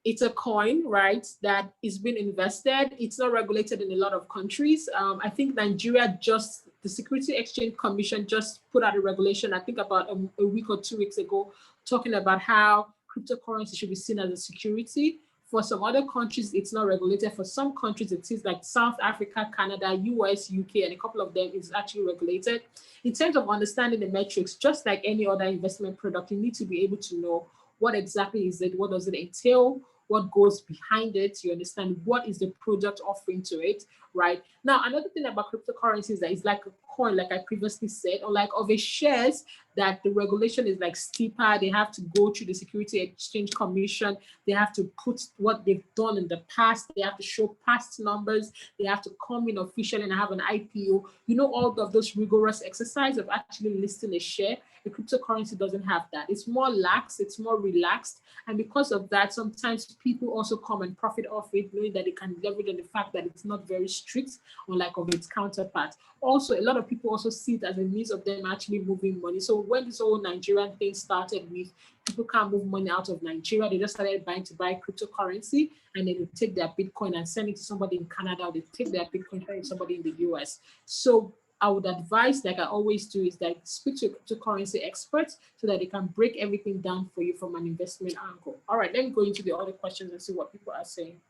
it's a coin, right, that is being invested. It's not regulated in a lot of countries. I think Nigeria the Security Exchange Commission just put out a regulation, I think about a week or 2 weeks ago, talking about how cryptocurrency should be seen as a security. For some other countries, it's not regulated. For some countries, it is like South Africa, Canada, US, UK, and a couple of them is actually regulated. In terms of understanding the metrics, just like any other investment product, you need to be able to know what exactly is it, what does it entail, what goes behind it, you understand what is the product offering to it, right? Now, another thing about cryptocurrency is that it's like a coin, like I previously said, or like of a shares that the regulation is like steeper. They have to go through the Security Exchange Commission. They have to put what they've done in the past. They have to show past numbers. They have to come in officially and have an IPO. You know, all of those rigorous exercise of actually listing a share. The cryptocurrency doesn't have that. It's more lax, it's more relaxed. And because of that, sometimes people also come and profit off it, knowing that they can leverage on the fact that it's not very strict, unlike of its counterpart. Also, a lot of people also see it as a means of them actually moving money. So when this whole Nigerian thing started with people can't move money out of Nigeria, they just started buying cryptocurrency, and then they take their Bitcoin and send it to somebody in Canada, or they take their Bitcoin and send it to somebody in the US. So I would advise, like I always do, is that speak to a cryptocurrency experts so that they can break everything down for you from an investment angle. All right, let me go into the other questions and see what people are saying.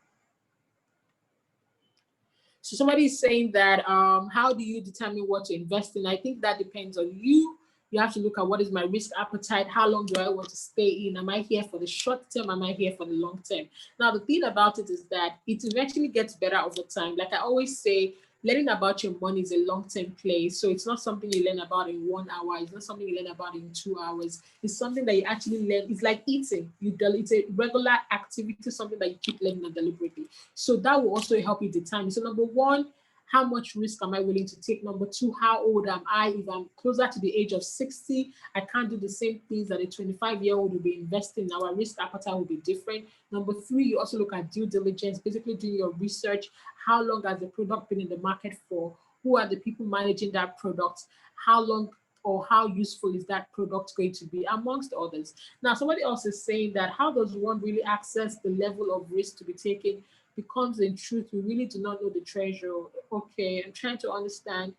So somebody is saying that, how do you determine what to invest in? I think that depends on you. You have to look at what is my risk appetite, how long do I want to stay in? Am I here for the short term? Am I here for the long term? Now, the thing about it is that it eventually gets better over time. Like I always say, learning about your money is a long-term play. So it's not something you learn about in 1 hour. It's not something you learn about in 2 hours. It's something that you actually learn. It's like eating. It's a regular activity, something that you keep learning deliberately. So that will also help you determine. So number one, how much risk am I willing to take? Number two, how old am I? If I'm closer to the age of 60, I can't do the same things that a 25-year-old will be investing. Our risk appetite will be different. Number three, you also look at due diligence, basically doing your research. How long has the product been in the market for? Who are the people managing that product? How long or how useful is that product going to be, amongst others? Now, somebody else is saying that how does one really access the level of risk to be taken? Becomes in truth, we really do not know the treasure. Okay, I'm trying to understand.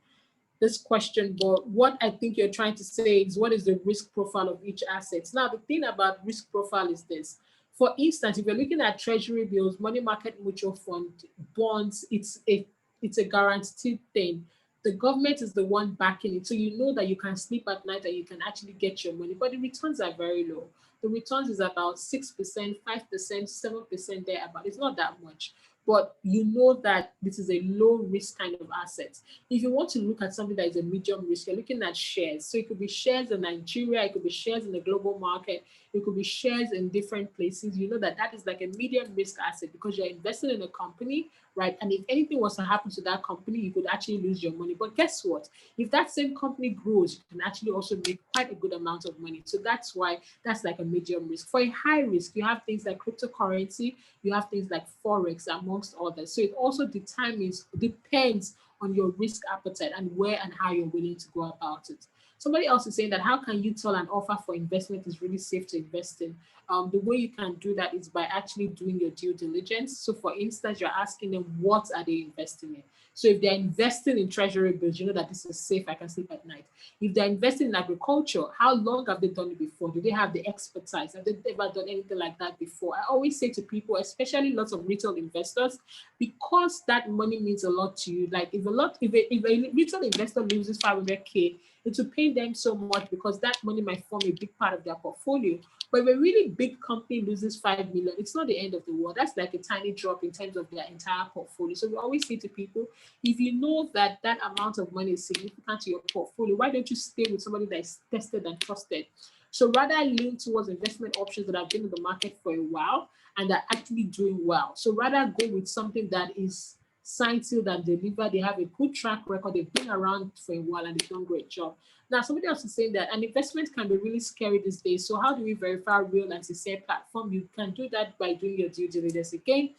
this question, but what I think you're trying to say is what is the risk profile of each asset. Now, the thing about risk profile is this. For instance, if you're looking at treasury bills, money market mutual fund, bonds, it's a guaranteed thing. The government is the one backing it. So you know that you can sleep at night and you can actually get your money, but the returns are very low. The returns is about 6%, 5%, 7% there about. It's not that much, but you know that this is a low risk kind of asset. If you want to look at something that is a medium risk, you're looking at shares. So it could be shares in Nigeria, it could be shares in the global market, it could be shares in different places. You know that that is like a medium risk asset because you're investing in a company, right? And if anything was to happen to that company, you could actually lose your money. But guess what? If that same company grows, you can actually also make quite a good amount of money. So that's why that's like a medium risk. For a high risk, you have things like cryptocurrency, you have things like Forex, amongst others. So it also depends on your risk appetite and where and how you're willing to go about it. Somebody else is saying that how can you tell an offer for investment is really safe to invest in? The way you can do that is by actually doing your due diligence. So for instance, you're asking them, what are they investing in? So if they're investing in treasury bills, you know that this is safe, I can sleep at night. If they're investing in agriculture, how long have they done it before? Do they have the expertise? Have they ever done anything like that before? I always say to people, especially lots of retail investors, because that money means a lot to you. Like if a retail investor loses 500K, it will pain them so much because that money might form a big part of their portfolio. But if a really big company loses 5 million, it's not the end of the world. That's like a tiny drop in terms of their entire portfolio. So we always say to people, if you know that that amount of money is significant to your portfolio, why don't you stay with somebody that is tested and trusted? So rather lean towards investment options that have been in the market for a while and are actually doing well. So rather go with something that is signed, sealed, and delivered. They have a good track record. They've been around for a while and they've done a great job. Now, somebody else is saying that an investment can be really scary these days. So how do we verify real and sincere platform? You can do that by doing your due diligence. Again,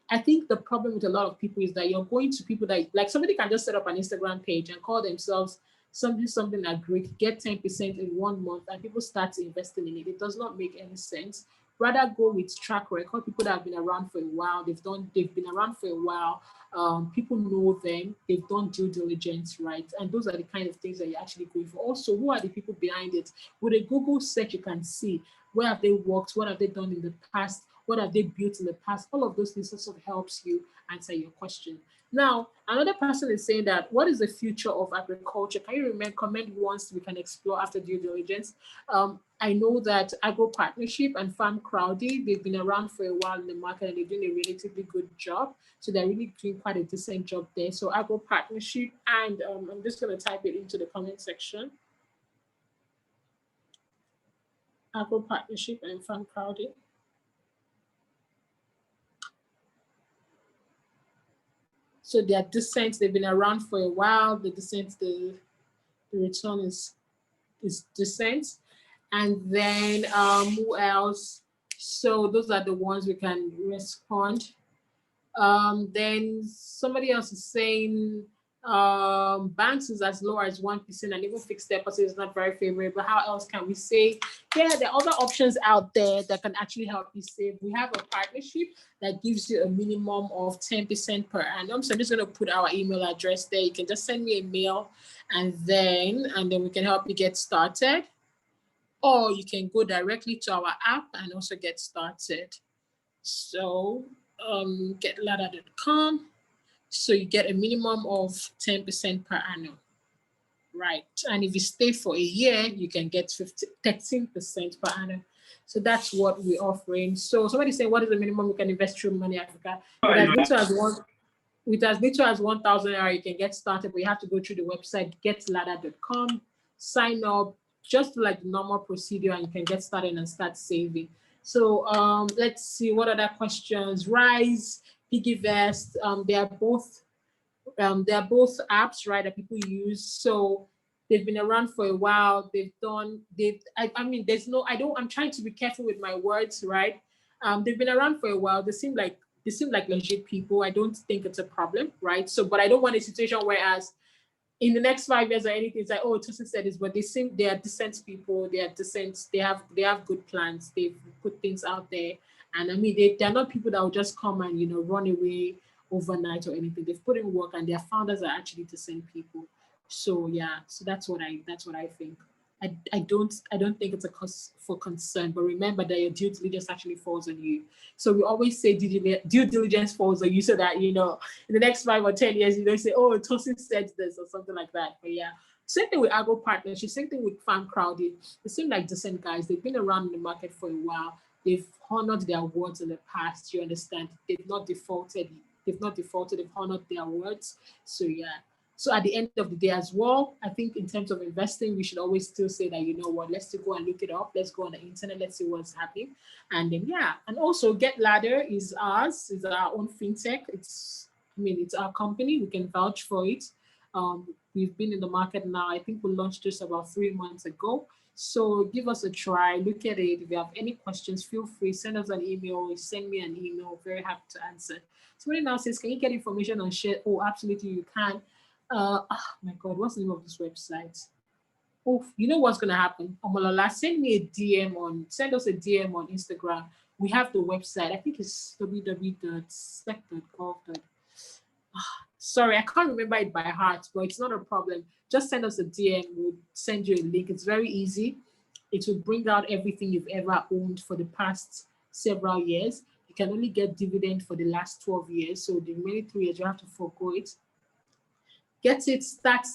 I think the problem with a lot of people is that you're going to people that, like somebody can just set up an Instagram page and call themselves something like great, get 10% in 1 month, and people start investing in it. It does not make any sense. Rather go with track record, people that have been around for a while, they've been around for a while, people know them, they've done due diligence, right? And those are the kind of things that you're actually going for. Also, who are the people behind it? With a Google search, you can see where have they worked, what have they done in the past, what have they built in the past. All of those things sort of helps you answer your question. Now, another person is saying that, what is the future of agriculture? Can you comment once we can explore after due diligence? I know that Agro Partnership and Farm Crowdy, they've been around for a while in the market and they're doing a relatively good job. So they're really doing quite a decent job there. So Agro Partnership, and I'm just going to type it into the comment section. Agro Partnership and Farm Crowdy. So they are decent. They've been around for a while. The return is decent. And then who else? So those are the ones we can respond. Then somebody else is saying banks is as low as 1% and even fixed deposit is not very favorable. How else can we say? Yeah, there are other options out there that can actually help you save. We have a partnership that gives you a minimum of 10% per annum. So I'm just going to put our email address there. You can just send me a mail and then we can help you get started. Or you can go directly to our app and also get started. So getladder.com. So you get a minimum of 10% per annum, right? And if you stay for a year, you can get 13% per annum. So that's what we're offering. So somebody saying, what is the minimum you can invest through Money Africa? With as little as 1,000 naira, you can get started, but you have to go through the website getladder.com, sign up, just like the normal procedure, and you can get started and start saving. So let's see what other questions. Rise, Piggyvest, they are both apps, right, that people use. So they've been around for a while. I'm trying to be careful with my words, right? They've been around for a while. They seem like legit people. I don't think it's a problem, right? So, but I don't want a situation whereas in the next 5 years or anything, it's like, oh, Tosin said this, but they are decent people. They are decent. They have good plans. They've put things out there, and I mean, they're not people that will just come and run away overnight or anything. They've put in work, and their founders are actually decent people. So yeah, so that's what I think. I don't think it's a cause for concern, but remember that your due diligence actually falls on you. So we always say due diligence falls on you, so that in the next 5 or 10 years you don't say, oh, Tosin said this or something like that. But yeah, same thing with Agro Partnership, same thing with Farm Crowded. They seem like decent guys. They've been around in the market for a while. They've honored their words in the past. You understand? They've not defaulted. They've not defaulted. They've honored their words. So yeah. So at the end of the day as well, I think in terms of investing, we should always still say that, you know what, let's still go and look it up. Let's go on the internet. Let's see what's happening. And then, yeah. And also Get Ladder is ours, is our own fintech. It's our company. We can vouch for it. We've been in the market now. I think we launched just about 3 months ago. So give us a try, look at it. If you have any questions, feel free, send us an email, send me an email. Very happy to answer. Somebody now says, can you get information on share? Oh, absolutely, you can. My God, what's the name of this website? Oh, you know what's gonna happen? Omolola, send us a DM on Instagram. We have the website. I think it's www.sec.gov. Sorry, I can't remember it by heart, but it's not a problem. Just send us a DM. We'll send you a link. It's very easy. It will bring out everything you've ever owned for the past several years. You can only get dividend for the last 12 years. So the remaining 3 years, you have to forego it. Get it, start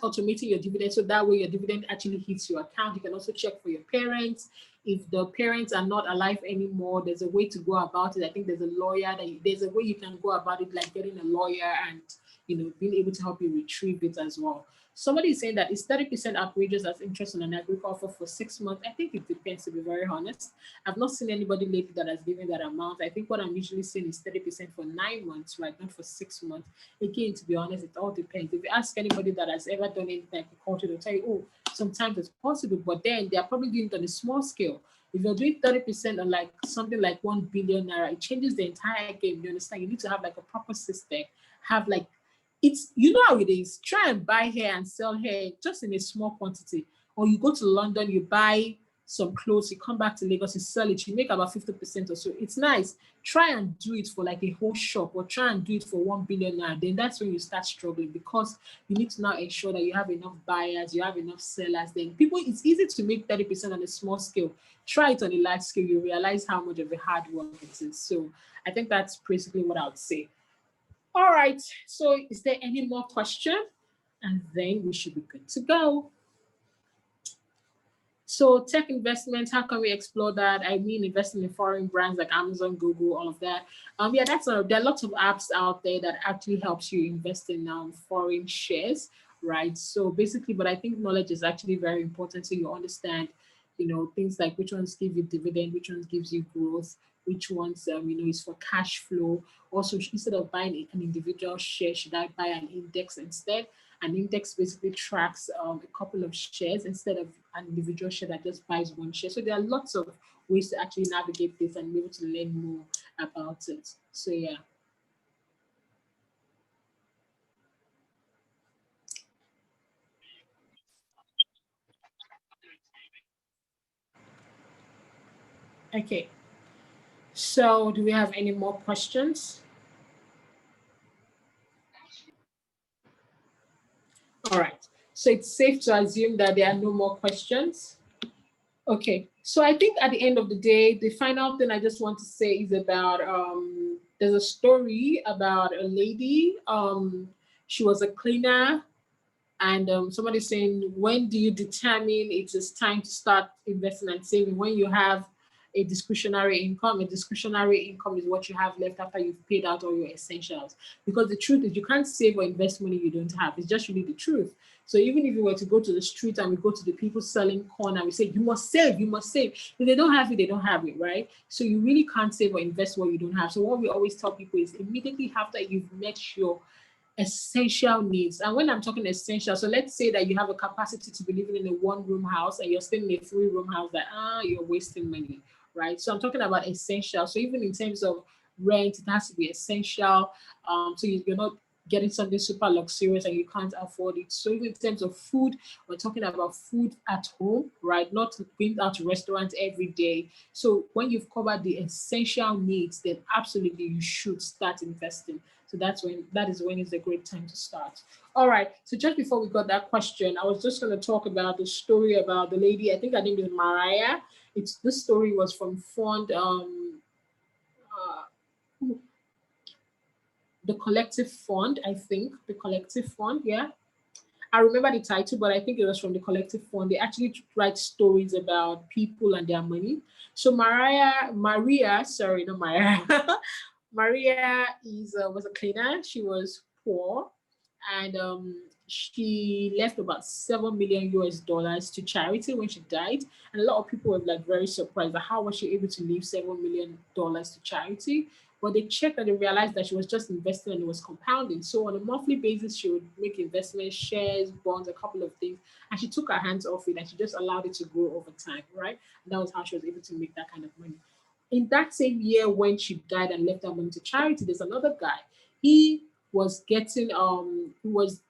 automating your dividend, so that way your dividend actually hits your account. You can also check for your parents. If the parents are not alive anymore, there's a way to go about it. I think there's a lawyer there's a way you can go about it, like getting a lawyer and being able to help you retrieve it as well. Somebody is saying that it's 30% outrageous as interest on an agriculture for 6 months. I think it depends, to be very honest. I've not seen anybody lately that has given that amount. I think what I'm usually seeing is 30% for 9 months, right? Not for 6 months. Again, to be honest, it all depends. If you ask anybody that has ever done anything agriculture, they'll tell you, oh, sometimes it's possible, but then they're probably doing it on a small scale. If you're doing 30% on like something like 1 billion naira, it changes the entire game. You understand? You need to have like a proper system, have like how it is. Try and buy hair and sell hair just in a small quantity. Or you go to London, you buy some clothes, you come back to Lagos, you sell it, you make about 50% or so. It's nice. Try and do it for like a whole shop, or try and do it for 1 billion naira. Then that's when you start struggling, because you need to now ensure that you have enough buyers, you have enough sellers. Then it's easy to make 30% on a small scale. Try it on a large scale, you realize how much of a hard work it is. So I think that's basically what I would say. All right, so is there any more question? And then we should be good to go. So tech investments, how can we explore that? I mean, investing in foreign brands like Amazon, Google, all of that. Yeah, there are lots of apps out there that actually helps you invest in foreign shares, right? So basically, but I think knowledge is actually very important, so you understand, things like which ones give you dividend, which ones gives you growth, which ones is for cash flow. Also, instead of buying an individual share, should I buy an index instead? An index basically tracks a couple of shares instead of an individual share that just buys one share. So there are lots of ways to actually navigate this and be able to learn more about it. So yeah. Okay. So do we have any more questions? All right. So it's safe to assume that there are no more questions. Okay, so I think at the end of the day, the final thing I just want to say is about there's a story about a lady. She was a cleaner, and somebody's saying, when do you determine it is time to start investing and saving? When you have a discretionary income. A discretionary income is what you have left after you've paid out all your essentials. Because the truth is, you can't save or invest money you don't have. It's just really the truth. So even if you were to go to the street and we go to the people selling corn and we say, you must save, you must save. If they don't have it, they don't have it, right? So you really can't save or invest what you don't have. So what we always tell people is immediately after you've met your essential needs. And when I'm talking essential, so let's say that you have a capacity to be living in a one-room house and you're staying in a three-room house, that you're wasting money, right? So I'm talking about essential. So even in terms of rent, it has to be essential. So you're not getting something super luxurious and you can't afford it. So even in terms of food, we're talking about food at home, right? Not going out to restaurants every day. So when you've covered the essential needs, then absolutely you should start investing. So that is when it's a great time to start. All right. So just before we got that question, I was just going to talk about the story about the lady. I think her name is Mariah. It's this story was from Fund uh, the Collective Fund. I think the Collective Fund. Yeah, I remember the title, but I think it was from the Collective Fund. They actually write stories about people and their money. So Maria, sorry, not Maria. Maria was a cleaner. She was poor, and she left about 7 million US dollars to charity when she died. And a lot of people were like very surprised. Like, how was she able to leave $7 million to charity? But they checked and they realized that she was just investing and it was compounding. So on a monthly basis, she would make investments, shares, bonds, a couple of things, and she took her hands off it and she just allowed it to grow over time, right? And that was how she was able to make that kind of money. In that same year when she died and left that money to charity, there's another guy. He was getting he was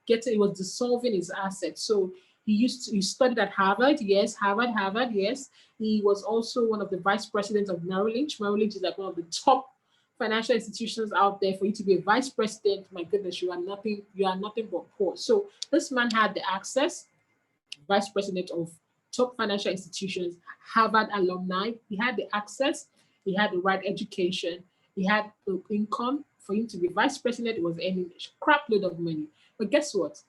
dissolving his assets. So he studied at Harvard, yes, Harvard, yes. He was also one of the vice presidents of Merrill Lynch. Merrill Lynch is like one of the top financial institutions out there. For you to be a vice president, my goodness, you are nothing but poor. So this man had the access, vice president of top financial institutions, Harvard alumni. He had the access, he had the right education, he had the income. For him to be vice president, it was earning a crap load of money. But guess what?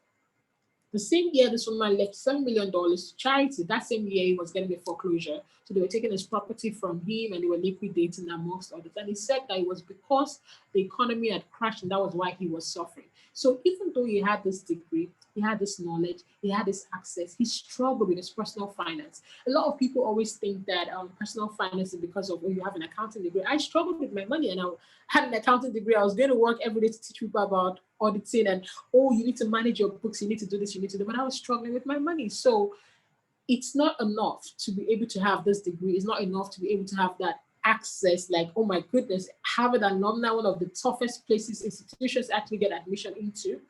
The same year this woman left $7 million to charity, that same year he was getting a foreclosure. So they were taking his property from him and they were liquidating amongst others. And he said that it was because the economy had crashed and that was why he was suffering. So even though he had this degree, he had this knowledge, he had this access, he struggled with his personal finance. A lot of people always think that personal finance is because of, oh, you have an accounting degree. I struggled with my money and I had an accounting degree. I was going to work every day to teach people about auditing and, oh, you need to manage your books, you need to do this, you need to do, but I was struggling with my money. So it's not enough to be able to have this degree. It's not enough to be able to have that access. Like, oh my goodness, Harvard alumni, one of the toughest places institutions actually get admission into.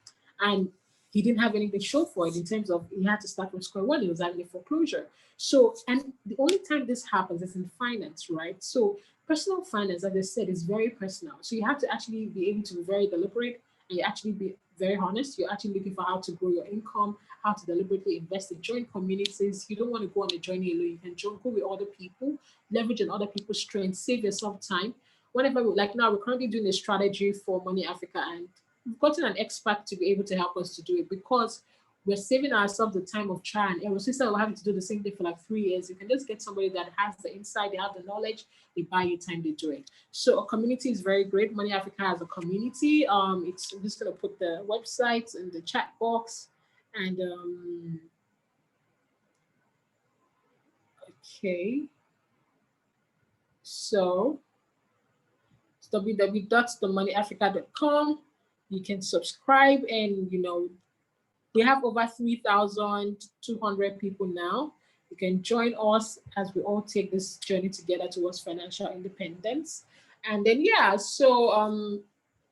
And he didn't have anything to show for it in terms of he had to start from square one. He was having a foreclosure. So, and the only time this happens is in finance, right? So personal finance, as I said, is very personal. So you have to actually be able to be very deliberate and you actually be very honest. You're actually looking for how to grow your income, how to deliberately invest in joint communities. You don't want to go on a journey alone. You can go with other people, leverage on other people's strengths, save yourself time. Whenever, like now, we're currently doing a strategy for Money Africa, and we've gotten an expert to be able to help us to do it because we're saving ourselves the time of trial and error. Instead of having to do the same thing for like 3 years, you can just get somebody that has the insight, they have the knowledge, they buy you time, they do it. So a community is very great. Money Africa has a community. I'm just gonna put the website in the chat box and okay. So it's www.themoneyafrica.com. You can subscribe and we have over 3,200 people now. You can join us as we all take this journey together towards financial independence. And then, yeah, so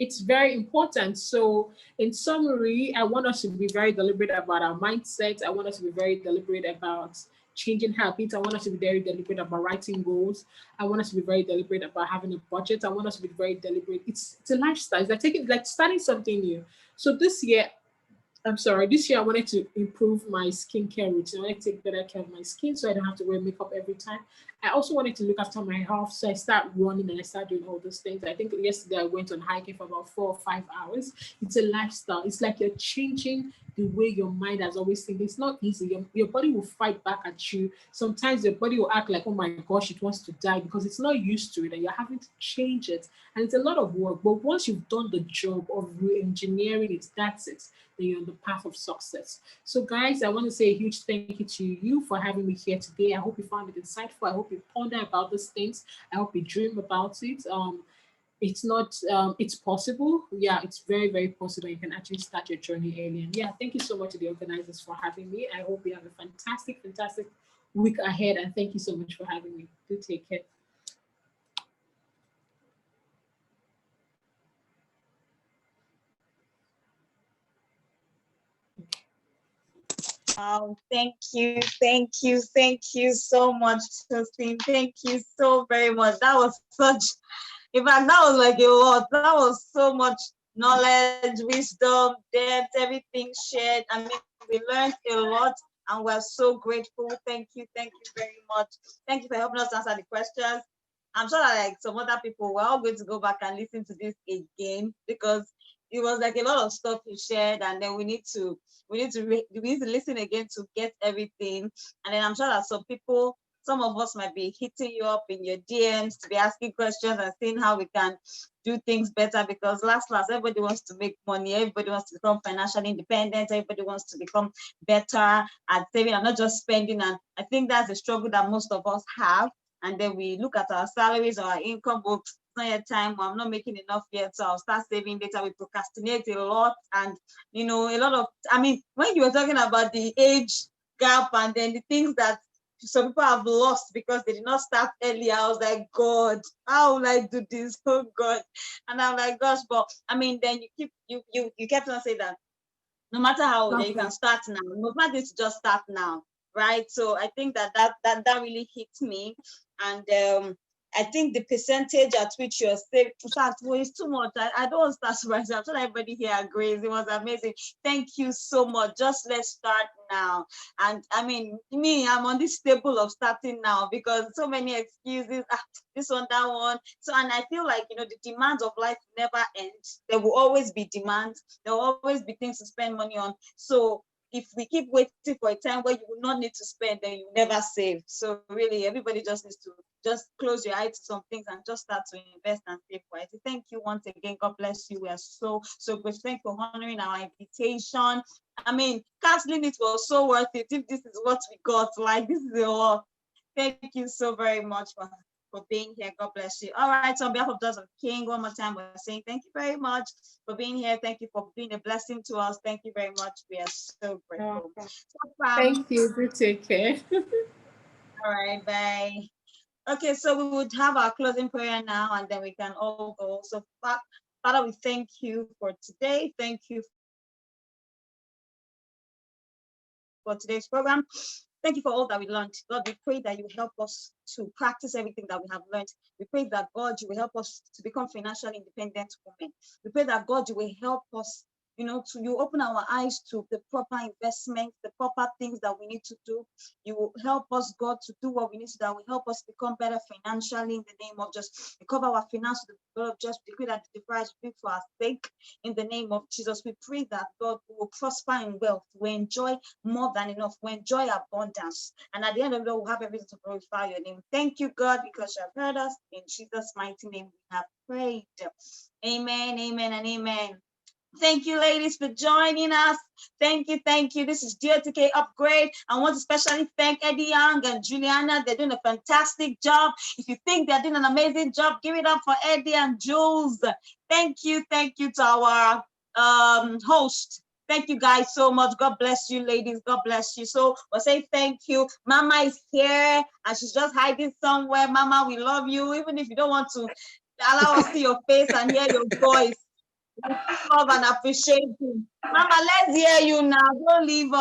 it's very important. So in summary, I want us to be very deliberate about our mindset. I want us to be very deliberate about changing habits. I want us to be very deliberate about writing goals. I want us to be very deliberate about having a budget. I want us to be very deliberate. It's a lifestyle. It's like starting something new. So this year, this year I wanted to improve my skincare routine. I wanted to take better care of my skin so I don't have to wear makeup every time. I also wanted to look after my health. So I start running and I start doing all those things. I think yesterday I went on hiking for about 4 or 5 hours. It's a lifestyle. It's like you're changing the way your mind has always think. It's not easy. Your body will fight back at you. Sometimes your body will act like, oh my gosh, it wants to die because it's not used to it and you're having to change it. And it's a lot of work. But once you've done the job of re-engineering it, that's it. Then you're on the path of success. So guys, I want to say a huge thank you to you for having me here today. I hope you found it insightful. I hope you ponder about these things. I hope you dream about it. It's not it's possible. Yeah, it's very, very possible. You can actually start your journey early. And yeah, thank you so much to the organizers for having me. I hope you have a fantastic week ahead, and thank you so much for having me. Do take care. Thank you so much, Tosin. Thank you so very much. That was such, in fact, that was like a lot. That was so much knowledge, wisdom, depth, everything shared. I mean, we learned a lot and we're so grateful. Thank you very much. Thank you for helping us answer the questions. I'm sure that like some other people, we're all going to go back and listen to this again because it was like a lot of stuff you shared, and then we need to listen again to get everything. And then I'm sure that some of us might be hitting you up in your DMs to be asking questions and seeing how we can do things better, because last everybody wants to make money, everybody wants to become financially independent, everybody wants to become better at saving and not just spending. And I think that's a struggle that most of us have. And then we look at our salaries or our income books. It's not yet time, or I'm not making enough yet, so I'll start saving later. We procrastinate a lot, and a lot of, I mean, when you were talking about the age gap and then the things that some people have lost because they did not start earlier, I was like, God, how will I do this? Oh God. And I'm like, gosh, but I mean, then you kept on saying that no matter how old you can start now, no matter to just start now, right? So I think that really hits me. And I think the percentage at which you're saving, in fact, well, it's too much. I don't want to start surprising. I'm sure everybody here agrees. It was amazing. Thank you so much. Just let's start now. And I mean, I'm on this table of starting now because so many excuses, this one, that one. So, and I feel like, the demands of life never end. There will always be demands. There will always be things to spend money on. So if we keep waiting for a time where you will not need to spend, then you never save. So really, everybody just needs to just close your eyes to some things and just start to invest and save wisely. Thank you once again. God bless you. We are so grateful. Thank you for honoring our invitation. I mean, canceling it was so worth it. If this is what we got, like, this is a lot. Thank you so very much for being here. God bless you. All right, so on behalf of Daughters of King, one more time, we're saying thank you very much for being here. Thank you for being a blessing to us. Thank you very much. We are so grateful. Thank you. Do take care. All right, bye. Okay, so we would have our closing prayer now, and then we can all go. So, Father, we thank you for today. Thank you for today's program. Thank you for all that we learned. God, we pray that you help us to practice everything that we have learned. We pray that, God, you will help us to become financially independent women. We pray that, God, you will help us, you open our eyes to the proper investments, the proper things that we need to do. You will help us, God, to do what we need to do. That will help us become better financially in the name of just recover our finances, the blood of just decree that the price will be for our sake in the name of Jesus. We pray that, God, we will prosper in wealth. We enjoy more than enough. We enjoy abundance. And at the end of it, we'll have everything to glorify your name. Thank you, God, because you have heard us. In Jesus' mighty name, we have prayed. Amen, amen, and amen. Thank you, ladies, for joining us. Thank you. This is Dotk Upgrade. I want to especially thank Eddie Young and Juliana. They're doing a fantastic job. If you think they're doing an amazing job, give it up for Eddie and Jules. Thank you to our host. Thank you guys so much. God bless you, ladies. God bless you. So we'll say thank you. Mama is here and she's just hiding somewhere. Mama, we love you. Even if you don't want to allow us to see your face and hear your voice. Love and appreciate you. Mama, let's hear you now. Don't leave us.